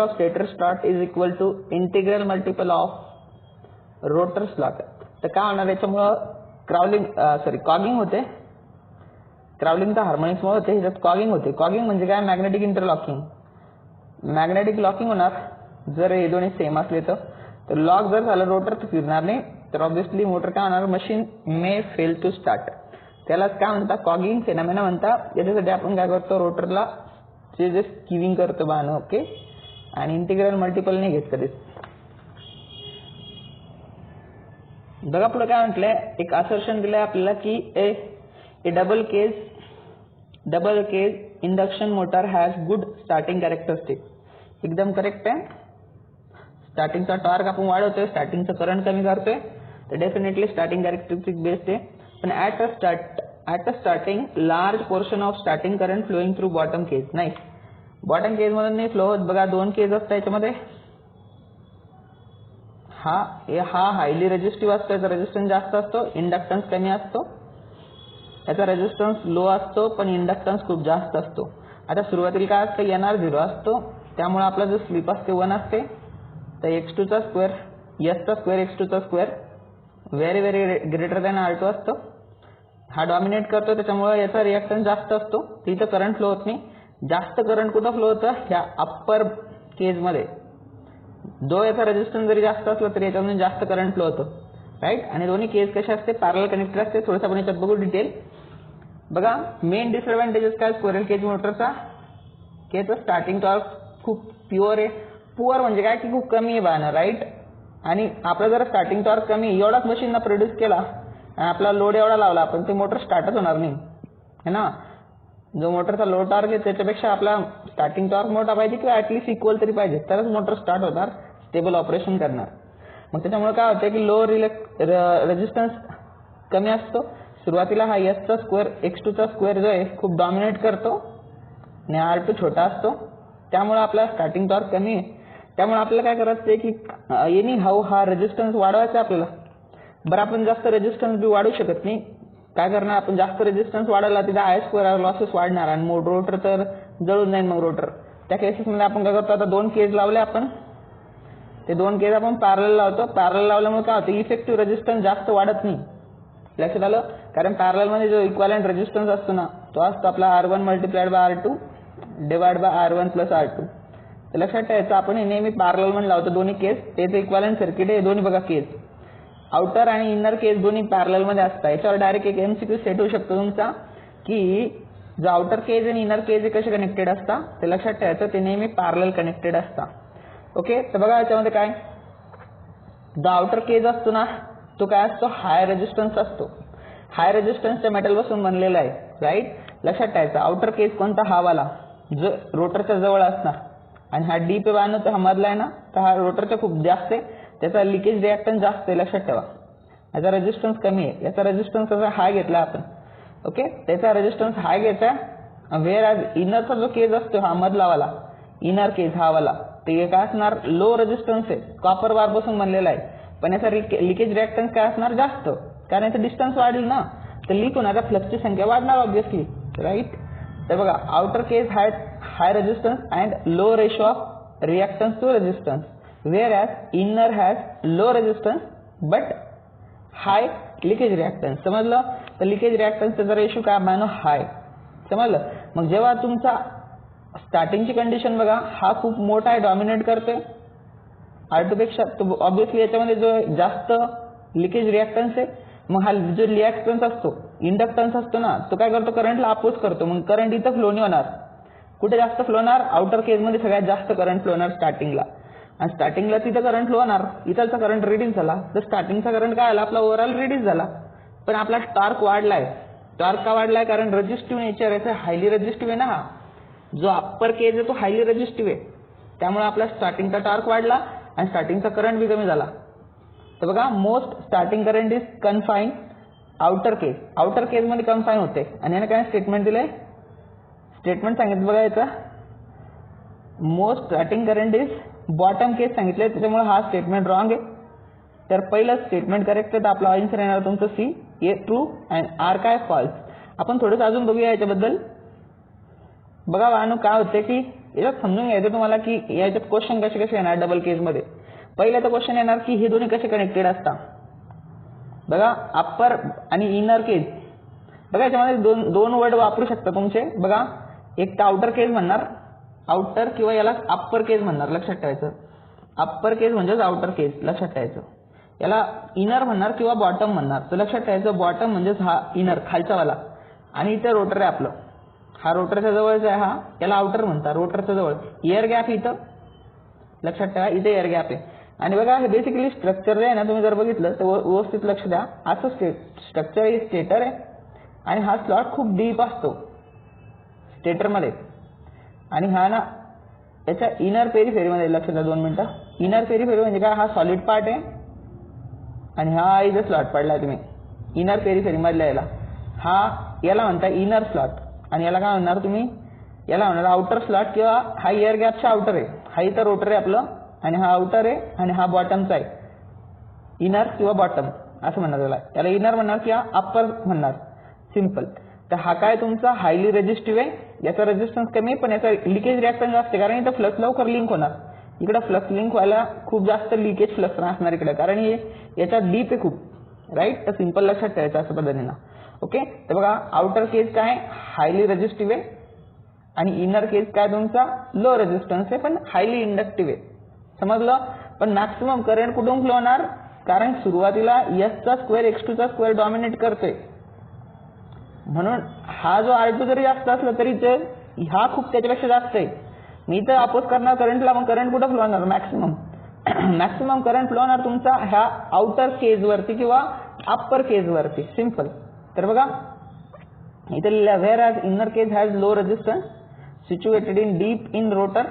of stator slot is equal to integral multiple of rotor slot. तर काय होणार याच्यामुळं कॉगिंग होते. क्राउलिंग तर हार्मोनिक्समुळे होते, ह्याच्यात कॉगिंग होते. कॉगिंग म्हणजे काय, मॅग्नेटिक इंटरलॉकिंग. मॅग्नेटिक लॉकिंग होणार जर हे दोन्ही सेम असले तर लॉक जर झालं रोटर तर फिरणार नाही, तर ऑब्व्हियसली मोटर काय होणार, machine may fail to start. त्यालाच काय म्हणतात, कॉगिंग फेनॉमेना म्हणतात. याच्यासाठी आपण काय करतो, रोटरला जे स्किविंग करतो बाण, ओके, आणि इंटिग्रल मल्टिपल नाही घेत कधीच. बघा पुढे काय म्हटलंय, एक असर्शन दिलंय आपल्याला की a double cage induction motor has good starting characteristic. एकदम करेक्ट आहे. स्टार्टिंगचा टॉर्क आपण वाढवतोय, स्टार्टिंगचं करंट कमी करतोय, तर डेफिनेटली स्टार्टिंग कॅरेक्टरिस्टिक बेस्ट आहे. पण at a starting large portion of starting current flowing through bottom cage. नाही, बॉटम केज मधून नाही फ्लो होत. बघा 2 केज असतात याच्यामध्ये. हा हायली रेजिस्टिव्ह असतो, याचा रेजिस्टन्स जास्त असतो, इंडक्टन्स कमी असतो. याचा रेजिस्टन्स लो असतो पण इंडक्टन्स खूप जास्त असतो. आता सुरुवातीला काय असतं, NR 0 असतो, त्यामुळे आपला जो स्लिप असते 1 असते. तर x2 चा स्क्वेअर s चा स्क्वेअर x2 चा square very very greater than R2 असतो. हा डॉमिनेट करतो, त्याच्यामुळे याचा रिॲक्टन्स जास्त असतो. तिथं करंट फ्लो होत नाही. जास्त करंट कुठं फ्लो होतं, ह्या अप्पर केज मध्ये. जो याचा रेजिस्टन्स जरी जास्त असला तरी याच्यामध्ये जास्त करंट फ्लो होतो, राईट. आणि दोन्ही केज कशा असते, पॅरलल कनेक्टेड असते. थोडंसं आपण याच्यात बघू डिटेल. बघा मेन डिसएडव्हान्टेजेस काय स्क्वेरल केज मोटरचा, की याचा स्टार्टिंग टॉर्क खूप प्युअर आहे. पुअर म्हणजे काय की खूप कमी आहे बाणं, राईट. आणि आपला जर स्टार्टिंग टॉर्क कमी एवढाच मशीनला प्रोड्यूस केला आणि आपला लोड एवढा लावला, पण ते मोटर स्टार्टच होणार नाही, है ना. जो मोटरचा लो टॉर्क आहे त्याच्यापेक्षा आपला स्टार्टिंग टॉर्क मोठा पाहिजे किंवा ॲटलीस्ट इक्वल तरी पाहिजे, तरच मोटर स्टार्ट होणार, स्टेबल ऑपरेशन करणार. मग त्याच्यामुळे काय होतं की लो रेजिस्टन्स कमी असतो. सुरुवातीला हा s चा स्क्वेअर x2 चा स्क्वेअर जो आहे खूप डॉमिनेट करतो आणि R2 छोटा असतो, त्यामुळे आपला स्टार्टिंग टॉर्क कमी आहे. त्यामुळे आपल्याला काय करायचं आहे की एनी हाऊ हा रेजिस्टन्स वाढवायचा आपल्याला. बरं आपण जास्त रेजिस्टन्स बी वाढवू शकत नाही. काय करणार, आपण जास्त रेजिस्टन्स वाढवला तिथे I2 लॉसेस वाढणार आणि रोटर तर जळून जाईल. मग रोटर त्या केसेसमध्ये आपण काय करतो, आता 2 केज लावले आपण, ते 2 केज आपण पॅरलल लावतो. पॅरलल लावल्यामुळे काय होतं, इफेक्टिव्ह रेजिस्टन्स जास्त वाढत नाही. लक्षात आलं, कारण पॅरलल मध्ये जो इक्विव्हॅलेंट रेजिस्टन्स असतो ना, तो असतो आपला R1 multiplied by R2 divide bye R1 plus R2. तर लक्षात ठेवायचं, आपण नेहमी पॅरलल मध्ये लावतो दोन्ही केस. त्याचं इक्विव्हॅलेंट सर्किट आहे दोन्ही. बघा केस आउटर आणि इनर केस दोन्ही पॅरलल मध्ये असतात. याच्यावर डायरेक्ट एक MCQ सेट होऊ शकतो तुमचा, की जो आउटर केज आणि इनर केज कसे कनेक्टेड असतात, ते लक्षात ठेवायचं, ते नेहमी पॅरलल कनेक्टेड असतात. ओके, तर बघा याच्यामध्ये काय, जो आउटर केज असतो ना, तो काय असतो, हाय रेजिस्टन्स असतो. हाय रेजिस्टन्सच्या मेटल पासून बनलेला आहे, राईट. लक्षात ठेवायचं, आउटर केज कोणता, हा वाला जो रोटरच्या जवळ असणार, आणि हा डीप आहे तो हा मधला आहे ना, तर हा रोटरच्या खूप जास्त आहे, त्याचा लिकेज रिॲक्टन्स जास्त आहे. लक्षात ठेवा, याचा रेजिस्टन्स कमी आहे, याचा रेजिस्टन्स हाय घेतला आपण. ओके, त्याचा रेजिस्टन्स हाय घ्यायचा. व्हेअर ॲज इनरचा जो केज असतो हा मधला वाला, इनर केज हा वाला, ते काय असणार, लो रेजिस्टन्स आहे, कॉपर बार पासून बनलेला आहे, पण याचा लिकेज रिॲक्टन्स काय असणार, जास्त. कारण याचं डिस्टन्स वाढेल ना, तर लीक होणाऱ्या फ्लक्सची संख्या वाढणार ऑब्व्हियसली, राईट. तर बघा outer cage high resistance and low ratio of reactance to resistance, whereas inner has low resistance but high leakage reactance. समजलं, तर लिकेज रिॲक्टन्सचा रेशो काय मानो हाय. समजलं. मग जेव्हा तुमचा स्टार्टिंगची कंडिशन बघा, हा खूप मोठा आहे, डॉमिनेट करतोय R2 पेक्षा, तो ऑब्व्हियसली याच्यामध्ये जो जास्त लिकेज रिॲक्टन्स आहे, मग हा जो रिॲक्टन्स असतो, इंडक्टन्स असतो ना, तो काय करतो, करंटला अपोज करतो. मग करंट इथं फ्लो नाही होणार. कुठे जास्त फ्लो होणार, आउटर केज मध्ये सगळ्यात जास्त करंट फ्लो होणार स्टार्टिंगला, आणि स्टार्टिंगला तिथं करंट फ्लो होणार. इथलचा करंट रिड्यूस झाला, तर स्टार्टिंगचा करंट काय आला, आपला ओव्हरऑल रिड्यूस झाला, पण आपला टॉर्क वाढलाय. टॉर्क का वाढलाय, कारण रेजिस्टिव्ह नेचर याचं हायली रेजिस्टिव्ह आहे ना. हा जो अप्पर केज आहे तो हायली रेजिस्टिव्ह आहे, त्यामुळे आपला स्टार्टिंगचा टॉर्क वाढला आणि स्टार्टिंगचा करंट बी कमी झाला. तर बघा, most starting current is confine outer cage. Outer cage मध्ये कन्फाईन होते, आणि याने काय स्टेटमेंट दिलंय, स्टेटमेंट सांगितलं बघा, याचा most starting current is bottom cage सांगितलंय, त्याच्यामुळे हा स्टेटमेंट रॉंग आहे. तर पहिलं स्टेटमेंट करेक्ट आहे, तर आपला आन्सर येणार तुमचं C, A true and R काय फॉल्स. आपण थोडंसं अजून बघूया याच्याबद्दल. बघा वाहनू काय होते की याच्यात समजून घ्यायचं तुम्हाला की याच्यात क्वेश्चन कसे कसे येणार डबल केज मध्ये. पहिला तर क्वेश्चन येणार की हे दोन्ही कसे कनेक्टेड असतात. बघा अप्पर आणि इनर केज. बघा याच्यामध्ये दोन वर्ड वापरू शकता तुमचे. बघा एक तर आउटर केज म्हणणार, आउटर किंवा याला अप्पर केस म्हणणार, लक्षात ठेवायचं. अप्पर केस म्हणजेच आउटर केस, लक्षात ठेवायचं. याला इनर म्हणणार किंवा बॉटम म्हणणार. तर लक्षात ठेवायचं बॉटम म्हणजेच हा इनर खालचा वाला, आणि इथे रोटर आहे आपलं, हा रोटरच्या जवळच आहे, हा याला आउटर म्हणतात, रोटरच्या जवळ. एअर गॅप इथं लक्षात ठेवा, इथे एअर गॅप आहे. आणि बघा हे बेसिकली स्ट्रक्चर जे आहे ना, तुम्ही जर बघितलं तर व्यवस्थित लक्ष द्या. असं स्ट्रक्चर हे स्टेटर आहे आणि हा स्लॉट खूप डीप असतो स्टेटरमध्ये, आणि हा ना याच्या इनर पेरिफेरीमध्ये, लक्ष द्या 2 मिनिटं. इनर पेरिफेरी म्हणजे काय, हा सॉलिड पार्ट आहे आणि हा इथे स्लॉट पडलाय तुम्ही इनर पेरिफेरी मधल्या याला, याला म्हणता इनर स्लॉट, आणि याला काय म्हणणार तुम्ही, याला म्हणणार आउटर स्लॉट, किंवा हा एअर गॅपचा आउटर आहे. हा इथं रोटर आहे आपलं आणि हा आउटर आहे आणि हा बॉटमचा आहे, इनर किंवा बॉटम असं म्हणणार त्याला. याला इनर म्हणणार किंवा अप्पर म्हणणार, सिंपल. तर हा काय तुमचा हायली रेजिस्टिव्ह आहे, याचा रेजिस्टन्स कमी आहे पण याचा लिकेज रिॲक्टन्स जास्त आहे, कारण इथं फ्लक्स लवकर लिंक होणार. इकडे फ्लक्स लिंक व्हायला खूप जास्त लिकेज फ्लक्स असणार इकडे, कारण हे याच्यात डीप आहे खूप, राईट. तर सिंपल लक्षात ठेवायचं असं पद्धतीनं. ओके, तर बघा आउटर केस काय हायली रेजिस्टिव्ह आहे आणि इनर केस काय तुमचा लो रेजिस्टन्स आहे पण हायली इंडक्टिव्ह आहे, समजलं. पण मॅक्सिमम करंट कुठून फ्लो होणार, कारण सुरुवातीला एसचा स्क्वेअर x2 चा स्क्वेअर डॉमिनेट करतोय, म्हणून हा जो R2 जरी जास्त असला तरी हा खूप त्याच्यापेक्षा जास्त आहे. मी तर अपोज करणार करंटला, मग करंट कुठं फ्लो होणार, मॅक्सिमम मॅक्सिमम करंट फ्लो होणार तुमचा ह्या आउटर केज वरती किंवा अप्पर केज वरती, सिंपल. तर बघा इथे लिहिलं, whereas inner cage has low resistance situated in deep in rotor,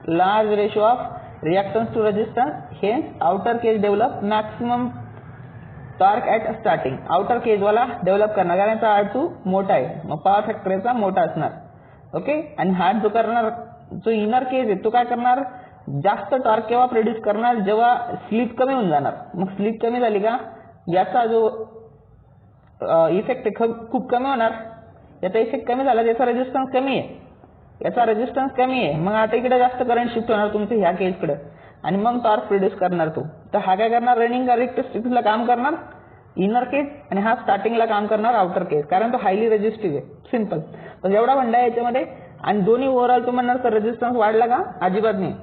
large ratio of reactance to resistance, hence outer cage develop maximum torque at starting. Outer cage वाला develop करणार कारण याचा R2 मोठा आहे, मग पॉवर फॅक्टर याचा मोठा असणार. ओके, आणि हा जो करणार जो इनर केज आहे तो काय करणार, जास्त टॉर्क केव्हा प्रोड्यूस करणार, जेव्हा स्लिप कमी होऊन जाणार. मग स्लिप कमी झाली का याचा जो इफेक्ट आहे खूप कमी होणार, याचा इफेक्ट कमी झाला, याचा रेजिस्टन्स कमी आहे, याचा रेजिस्टन्स कमी आहे. मग आता इकडे जास्त करंट शिफ्ट होणार तुमचं ह्या केजकडे आणि मग टॉर्क प्रोड्यूस करणार तो. तर हा काय करणार, रनिंग कॅरेक्टरिस्टिक्सला काम करणार इनर केज आणि हा स्टार्टिंगला काम करणार आउटर केज, कारण तो हायली रेजिस्टिव्ह आहे, सिंपल. तर एवढा फंडा आहे याच्यामध्ये. आणि दोन्ही ओव्हरऑल तुम्ही म्हणणार तर रेजिस्टन्स वाढला का, अजिबात नाही,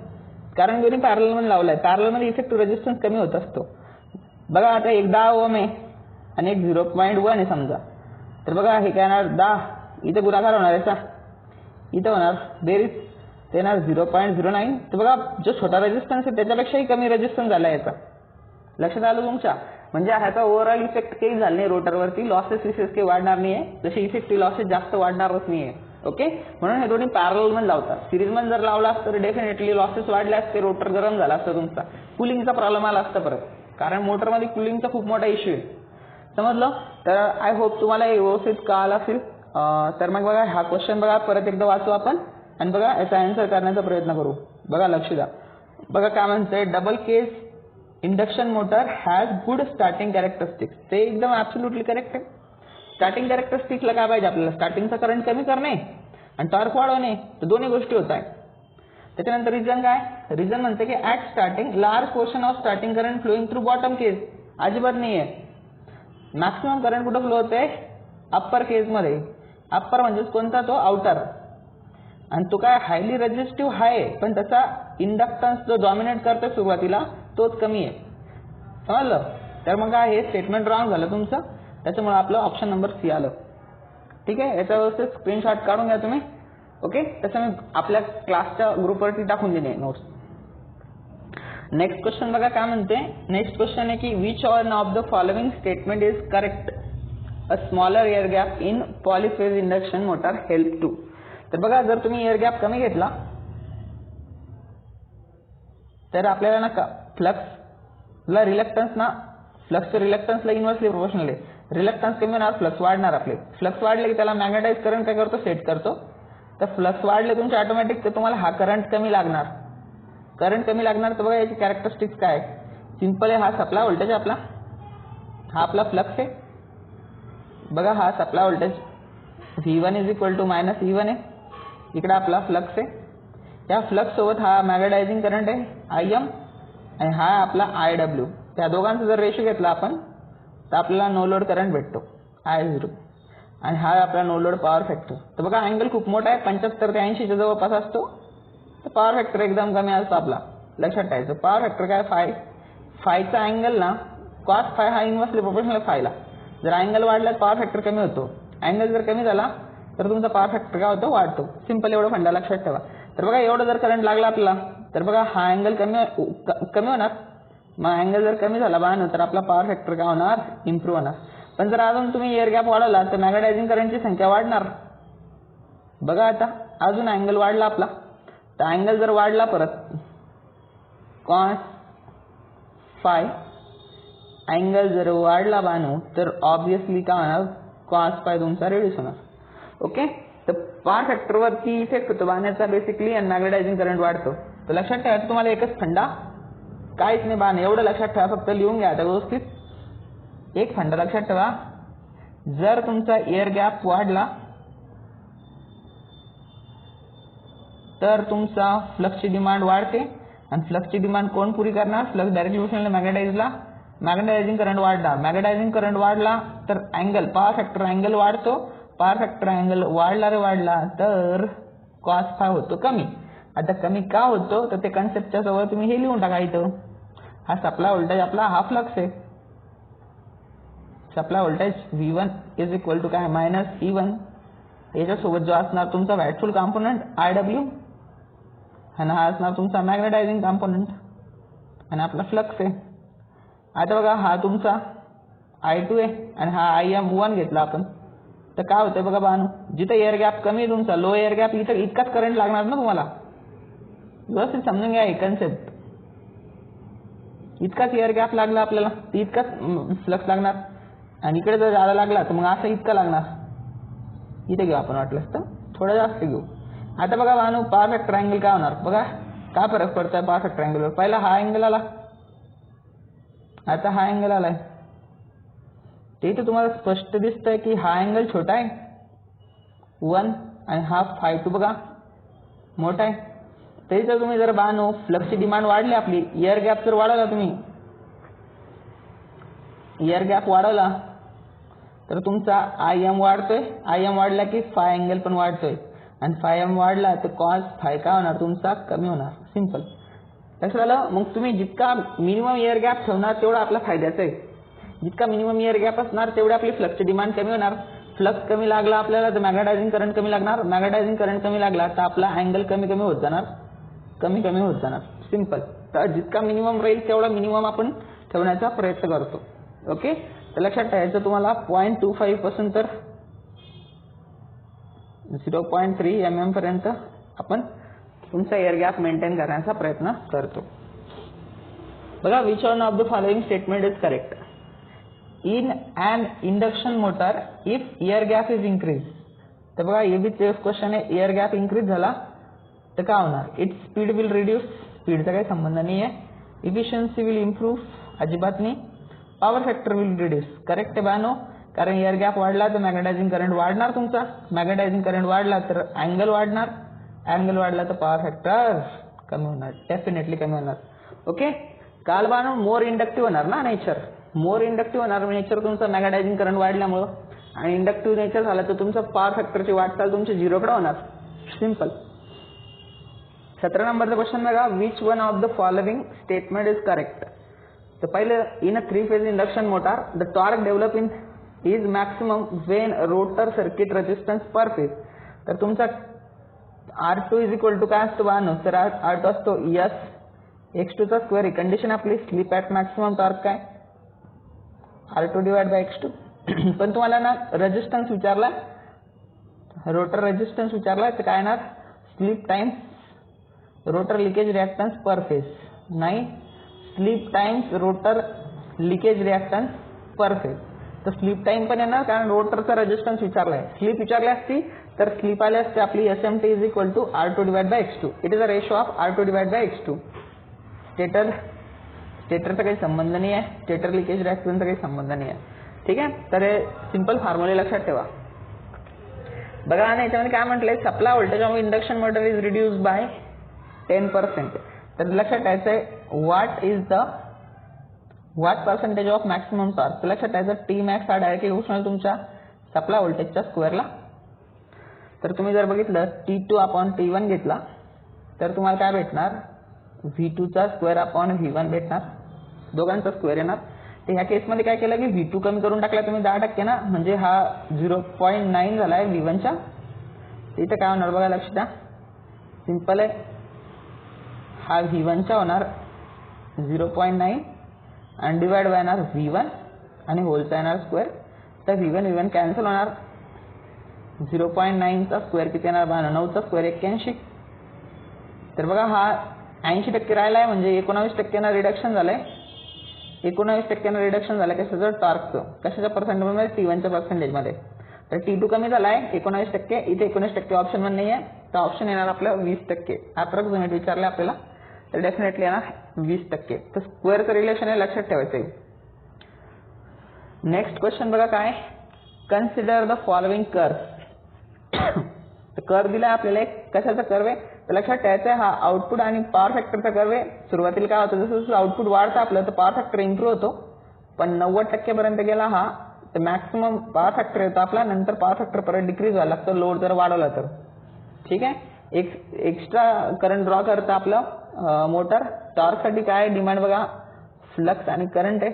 कारण दोन्ही पॅरलल मध्ये लावलाय. पॅरलल मध्ये इफेक्टिव्ह रेजिस्टन्स कमी होत असतो. बघा आता एक 10 ओम आहे आणि एक 0.1 आहे समजा, तर बघा हे काय येणार 10, इथे गुणाकार होणार याचा, इथे होणार बेरीज, ते येणार 0.09. तर बघा जो छोटा रेजिस्टन्स आहे त्याच्यापेक्षाही कमी रेजिस्टन्स झाला याचा, लक्षात आलं तुमच्या. म्हणजे ह्याचा ओव्हरऑल इफेक्ट काही झाला नाही रोटरवरती, लॉसेस विसेस काही वाढणार नाहीये, जसे इफेक्टिव्ह लॉसेस जास्त वाढणारच नाहीये. ओके, म्हणून हे दोन्ही पॅरलल मध्ये लावतात. सिरीज मध्ये जर लावला असतं तर डेफिनेटली लॉसेस वाढले असते, रोटर गरम झाला असता तुमचा, कुलिंगचा प्रॉब्लेम आला असता परत, कारण मोटरमध्ये कुलिंगचा खूप मोठा इश्यू आहे, समजलं. तर आय होप तुम्हाला हे व्यवस्थित कळालं असेल. तर मग बघा हा क्वेश्चन बघा परत एकदा वाचू आपण आणि बघा याचा आन्सर करण्याचा प्रयत्न करू. बघा लक्ष द्या, बघा काय म्हणतंय, double case induction motor has good starting characteristics. ते एकदम ॲब्सोल्युटली करेक्ट आहे. स्टार्टिंग कॅरेक्टरिस्टिक्सला काय पाहिजे आपल्याला, स्टार्टिंगचा करंट कमी करणे आणि टॉर्क वाढवणे, तर दोन्ही गोष्टी होत आहेत. त्याच्यानंतर रिझन काय, रिझन म्हणते की at starting large portion of starting current flowing through bottom cage, अजिबात नाही आहे. मॅक्सिमम करंट कुठं फ्लो होते, अप्पर केज मध्ये. अप्पर म्हणजे कोणता, तो आउटर, आणि तो काय हायली रेजिस्टिव्ह आहे पण त्याचा इंडक्टन्स जो डॉमिनेट करतो सुरुवातीला तोच कमी आहे, समजलं. तर मग काय हे स्टेटमेंट रॉंग झालं तुमचं, त्याच्यामुळे आपलं ऑप्शन नंबर सी आलं. ठीक आहे, याच्या व्यवस्थित स्क्रीनशॉट काढून घ्या तुम्ही. ओके, तसं मी आपल्या क्लासच्या ग्रुपवरती टाकून दिले नोट्स. नेक्स्ट क्वेश्चन बघा काय म्हणते. नेक्स्ट क्वेश्चन आहे की which one of the following statement is correct, a smaller air gap in polyphase induction motor help to. तर बघा जर तुम्ही एअर गॅप कमी घेतला तर आपल्याला ना फ्लक्सला रिलक्टन्स ना, फ्लक्सचं रिलक्टन्सला इन्व्हर्सली प्रोपोर्शनल आहे. रिलक्टन्स कमी होणार, फ्लक्स वाढणार. आपले फ्लक्स वाढले की त्याला मॅग्नेटाइज करंट काय करतो, सेट करतो. तर फ्लक्स वाढले तुमचे ऑटोमॅटिक, तर तुम्हाला हा करंट कमी लागणार, करंट कमी लागणार. तर बघा याची कॅरेक्टरिस्टिक्स काय, सिंपल आहे. हा सप्लाय व्होल्टेज आपला, हा आपला फ्लक्स आहे. बघा हा supply voltage V1 is equal to minus E1 आहे, इकडे आपला फ्लक्स आहे. या फ्लक्स सोबत हा मॅग्नेटायझिंग करंट आहे IM आणि हा आपला IW. त्या दोघांचा जर रेशो घेतला आपण तर आपल्याला नो लोड करंट भेटतो I0 आणि हा आपला नो लोड पॉवर फॅक्टर. तर बघा अँगल खूप मोठा आहे, 75 ते 80 च्या जवळपास असतो. तर पॉवर फॅक्टर एकदम कमी असतो आपला. लक्षात ठेवायचं पॉवर फॅक्टर काय फाय, फायचा अँगल ना कॉस फाय हा इन्व्हर्सली प्रोपोर्शनल फायला. जर अँगल वाढला पॉवर फॅक्टर कमी होतो, अँगल जर कमी झाला तर तुमचा पॉवर फॅक्टर काय होतो, वाढतो. सिंपल एवढं फंडा लक्षात ठेवा. तर बघा एवढं जर करंट लागला आपल्याला तर बघा हा अँगल कमी होणार. मग अँगल जर कमी झाला बाण तर आपला पॉवर फॅक्टर काय होणार, इम्प्रूव्ह होणार. पण जर अजून तुम्ही एअर गॅप वाढवला तर मॅग्नेटायझिंग करंटची संख्या वाढणार. बघा आता अजून अँगल वाढला आपला, तर अँगल जर वाढला परत कॉस फाय अँगल जर वाढला बाणू तर ऑब्विसली काय होणार, कॉस फाय तुमचा रिड्यूस होणार. ओके, तर पॉवर फॅक्टर वरती इफेक्ट होतो बाणाचा बेसिकली आणि मॅग्नेटायझिंग करंट वाढतो. तर लक्षात ठेवायचं तुम्हाला एकच फंडा, काहीच नाही बाण, एवढं लक्षात ठेवा, फक्त लिहून घ्या आता व्यवस्थित. एक फंडा लक्षात ठेवा, जर तुमचा एअर गॅप वाढला तर तुमचा फ्लक्सची डिमांड वाढते आणि फ्लक्सची डिमांड कोण पुरी करणार, फ्लक्स डायरेक्टली प्रोपोर्शनल मॅग्नेटाइजला, मॅग्नेटायझिंग करंट वाढणार. मॅग्नेटायझिंग करंट वाढला तर अँगल पॉवर फॅक्टर अँगल वाढतो, पॉवर फॅक्टर अँगल वाढला तर कॉस फाय होतो कमी. आता कमी का होतो तर ते कन्सेप्टच्या जवळ तुम्ही हे लिहून टाका इथं. हा सप्लाय व्होल्टेज आपला, हा फ्लक्स आहे. Supply voltage V1 is equal to काय मायनस E1, याच्यासोबत जो असणार तुमचा वॅटफुल कॉम्पोनंट IW आणि हा असणार तुमचा मॅग्नेटायझिंग कॉम्पोनंट आणि आपला फ्लक्स आहे. आता बघा हा तुमचा I2 आहे आणि हा IM1 घेतला आपण, तर काय होतंय बघा बाणू, जिथं एअर गॅप कमी आहे तुमचा, लो एअर गॅप, इथं इतकाच करंट लागणार ना तुम्हाला. व्यवस्थित समजून घ्या हे कन्सेप्ट. इतकाच एअर गॅप लागला आपल्याला तर इतकाच फ्लक्स लागणार आणि इकडे जर जादा लागला तर मग असं इतका लागणार. इथे घेऊ आपण वाटलंच तर थोडं जास्त घेऊ. आता बघा बाणू पॉवर फॅक्टर अँगल काय होणार, बघा काय फरक पडतोय पॉवर फॅक्टर अँगलवर. पहिला हा अँगल आला, आता हा अँगल आलाय. ते तर तुम्हाला स्पष्ट दिसतंय की हा अँगल छोटा आहे 1 आणि हा φ2 बघा मोठा आहे. तरी जर तुम्ही जर बाणू फ्लक्सची डिमांड वाढली आपली, एअर गॅप जर वाढवला, तुम्ही एअर गॅप वाढवला तर तुमचा IM वाढतोय, IM वाढला की फाय अँगल पण वाढतोय आणि फाय एम वाढला तर कॉस फाय काय होणार तुमचा, कमी होणार. सिंपल लक्षात आलं. मग तुम्ही जितका मिनिमम एअर गॅप ठेवणार तेवढा आपला फायद्याचं आहे. जितका मिनिमम एअर गॅप असणार तेवढे आपली फ्लक्सची डिमांड कमी होणार. फ्लक्स कमी लागला आपल्याला तर मॅग्नेटायझिंग करंट कमी लागणार, मॅग्नेटायझिंग करंट कमी लागला तर आपला अँगल कमी कमी होत जाणार, कमी कमी होत जाणार. सिंपल. तर जितका मिनिमम राहील तेवढा मिनिमम आपण ठेवण्याचा प्रयत्न करतो. ओके, तर लक्षात ठेवायचं तुम्हाला 0.25 पासून तर 0.3 mm पर्यंत आपण तुमचा एअर गॅप मेंटेन करण्याचा प्रयत्न करतो. बघा, which one of the following statement is correct. In an induction motor if air gap is increase. तर बघा हे बी तेच क्वेश्चन आहे, एअर गॅप इंक्रीज झाला तर काय होणार, इट्स स्पीड विल रिड्यूस, स्पीडचा काही संबंध नाही आहे. इफिशियन्सी विल इम्प्रूव्ह, अजिबात नाही. Power factor will reduce, correct आहे बानो, कारण एअर गॅप वाढला तर मॅग्नेटायझिंग करंट वाढणार तुमचा, मॅग्नेटायझिंग करंट वाढला तर अँगल वाढणार, अँगल वाढला तर पॉवर फॅक्टर कमी होणार, डेफिनेटली कमी होणार. ओके, काल बानो मोर इंडक्टिव्ह होणार ना नेचर, मोर इंडक्टिव्ह होणार नेचर तुमचा मॅग्नेटायझिंग करंट वाढल्यामुळं, आणि इंडक्टिव्ह नेचर झाला तर तुमचा पॉवर फॅक्टरची वाटचाल तुमची 0 कडे होणार. सिंपल. 17 नंबरचा क्वेश्चन बघा, which one of the following statement is correct. तर पहिलं, in a 3 phase induction motor the torque develop in is maximum when rotor circuit resistance per phase. तर तुमचा R2 इज इक्वल टू काय असतो बानो, तर R2 असतो S X2 चा square. ही condition आपली, स्लिप ॲट मॅक्सिमम टॉर्क काय R2 डिवाइड बाय X2. पण तुम्हाला ना रेजिस्टन्स विचारला, रोटर रेजिस्टन्स विचारला, तर काय येणार, slip times rotor leakage reactance per phase, नाही slip times rotor leakage reactance per phase. तर स्लिप टाइम पण येणार कारण रोटरचा रेजिस्टन्स विचारलाय. स्लिप विचारली असती तर स्लिप आली असते आपली SMT is equal to R2 divide by X2. It is a ratio of R2 divide by X2. स्टेटरचा काही संबंध नाही आहे, स्टेटर लिकेज रिॲक्टन्सचा काही संबंध नाही आहे. ठीक आहे, तर सिंपल फॉर्म्युला लक्षात ठेवा. बघा, आणि याच्यामध्ये काय म्हटलंय, supply voltage of induction motor is reduce by 10%. तर लक्षात ठेवायचं आहे what percentage of maximum torque. तर लक्षात ठेवायचं T मॅक्स हा डायरेक्टली प्रोपोर्शनल तुमच्या सप्लाय व्होल्टेजच्या स्क्वेअरला. तर तुम्ही जर बघितलं T2 अपॉन T1 घेतला तर तुम्हाला काय भेटणार, V2 चा स्क्वेअर अपॉन V1 भेटणार, दोघांचा स्क्वेअर येणार. तर ह्या केसमध्ये काय केलं की V2 कमी करून टाकला तुम्ही 10% ना, म्हणजे हा 0.9 झाला आहे V1 चा. इथे काय होणार बघा, लक्ष द्या, सिंपल आहे. हा V1 चा होणार 0.9 आणि डिवाइड बाय येणार V1 आणि होलचा येणार स्क्वेअर. तर V1 कॅन्सल होणार. 0.9 चा स्क्वेअर किती येणार बघा, 9 चा स्क्वेअर 81. तर बघा हा 80% राहिला आहे, म्हणजे 19% रिडक्शन झालंय. 19% रिडक्शन झालं कशाचं, टॉर्कचं. कशाच्या पर्सेंटेजमध्ये, T1च्या पर्सेंटेजमध्ये. तर T2 कमी झाला आहे 19%, इथे 19% ऑप्शन वन नाही आहे, तर ऑप्शन येणार आपलं 20%. अप्रॉक्सिमेट विचारले आपल्याला, तर डेफिनेटली येणार 20%. तर स्क्वेअरचं रिलेशन हे लक्षात ठेवायचं आहे. नेक्स्ट क्वेश्चन बघा काय, consider the following curve. Curve दिला आपल्याला, एक कशाचा कर्व आहे, तर लक्षात ठेवायचं आहे हा आउटपुट आणि पॉवर फॅक्टरचा कर्व आहे. सुरुवातीला काय होतं, जसं जसं आउटपुट वाढतं आपलं तर पॉवर फॅक्टर इम्प्रूव्ह होतो, पण 90% पर्यंत गेला हा तर मॅक्सिमम पॉवर फॅक्टर येतो आपला. नंतर पॉवर फॅक्टर परत डिक्रीज व्हायला लागतं लोड जर वाढवला तर. ठीक आहे, एक्स्ट्रा करंट ड्रॉ करतं आपलं मोटर. टॉर्कसाठी काय डिमांड बघा, फ्लक्स आणि करंट आहे.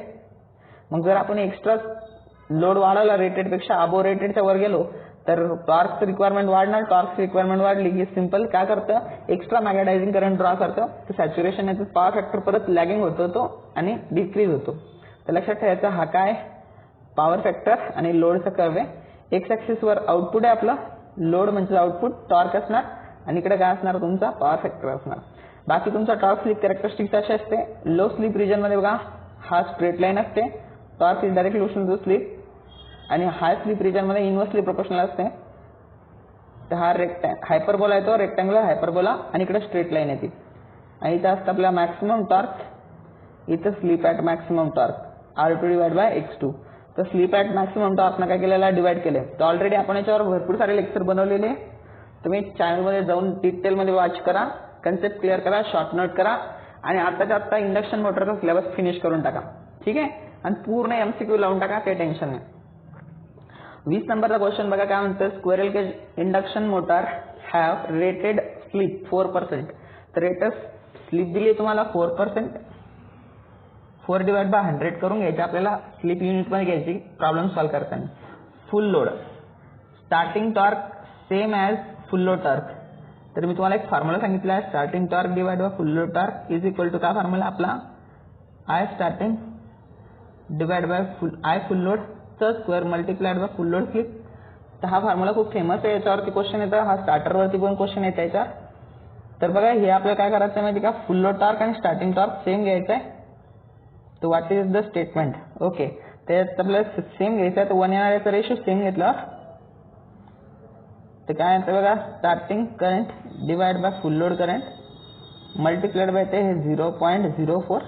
मग जर आपण एक्स्ट्रा लोड वाढवला रेटेडपेक्षा, अबो रेटेडच्या वर गेलो तर टॉर्कचं रिक्वायरमेंट वाढणार. टॉर्कची रिक्वायरमेंट वाढली की सिंपल काय करतं, एक्स्ट्रा मॅग्नेटायझिंग करंट ड्रॉ करतं. तर सॅच्युरेशन येतं, पॉवर फॅक्टर परत लॅगिंग होतो तो आणि डिक्रीज होतो. तर लक्षात ठेवायचं हा काय, पॉवर फॅक्टर आणि लोडचं कर्व आहे. एक्स ॲक्सिसवर आउटपुट आहे आपलं, लोड म्हणजे आउटपुट, टॉर्क असणार, आणि इकडे काय असणार तुमचा पॉवर फॅक्टर असणार. बाकी तुमचा टॉर्क स्लिप कॅरेक्टरिस्टिक्स अशी असते, लो स्लिप रिजनमध्ये बघा हा स्ट्रेट लाईन असते, torque is directly relation to slip. आणि हाय स्लिप रिजनमध्ये इन्व्हर्सली प्रोपोर्शनल असते. तर हा हायपरबोला येतो, रेक्टँग्युलर हायपरबोला, आणि इकडे स्ट्रेट लाईन येते. आणि इथं असतं आपला मॅक्सिमम टॉर्क, इथं slip at maximum torque R2 divide by X2. तर स्लिप ॲट मॅक्सिमम टॉर्कनं काय केलेलं आहे, डिवाइड केले. तर ऑलरेडी आपण याच्यावर भरपूर सारे लेक्चर बनवलेले, तुम्ही चॅनलमध्ये जाऊन डिटेलमध्ये वॉच करा, कन्सेप्ट क्लिअर करा, शॉर्ट नोट करा, आणि आत्ताच्या आत्ता इंडक्शन मोटरचा सिलेबस फिनिश करून टाका. ठीक आहे, आणि पूर्ण MCQ लावून टाका, ते टेन्शन नाही. 20 नंबरचा क्वेश्चन बघा काय म्हणतं, squirrel cage induction motor have rated slip 4%. तर रेटेड स्लिप दिली तुम्हाला 4%. 4 डिवाइड बाय 100 करून घ्यायचे आपल्याला, स्लिप युनिटमध्ये घ्यायची प्रॉब्लेम सॉल्व्ह करताना. Full load, starting torque same as full load torque. तर मी तुम्हाला एक फॉर्म्युला सांगितला आहे, starting torque divide by full load torque is equal to काय फॉर्म्युला आपला, I starting divide by I full load square multiplied by full load slip. तर हा फॉर्म्युला खूप फेमस आहे, याच्यावरती क्वेश्चन येतं, हा स्टार्टरवरती पण क्वेश्चन येतं याच्यावर. तर बघा हे आपल्याला काय करायचं आहे माहिती का, फुल लोड टॉर्क आणि स्टार्टिंग टॉर्क सेम घ्यायचं आहे. तर what is the statement, okay, त्यात आपल्याला सेम घ्यायचं आहे. तर 1 येणार, याचा रेशो सेम घेतला तर काय येतं बघा, starting current divide by full load current multiplied by ते 0.04.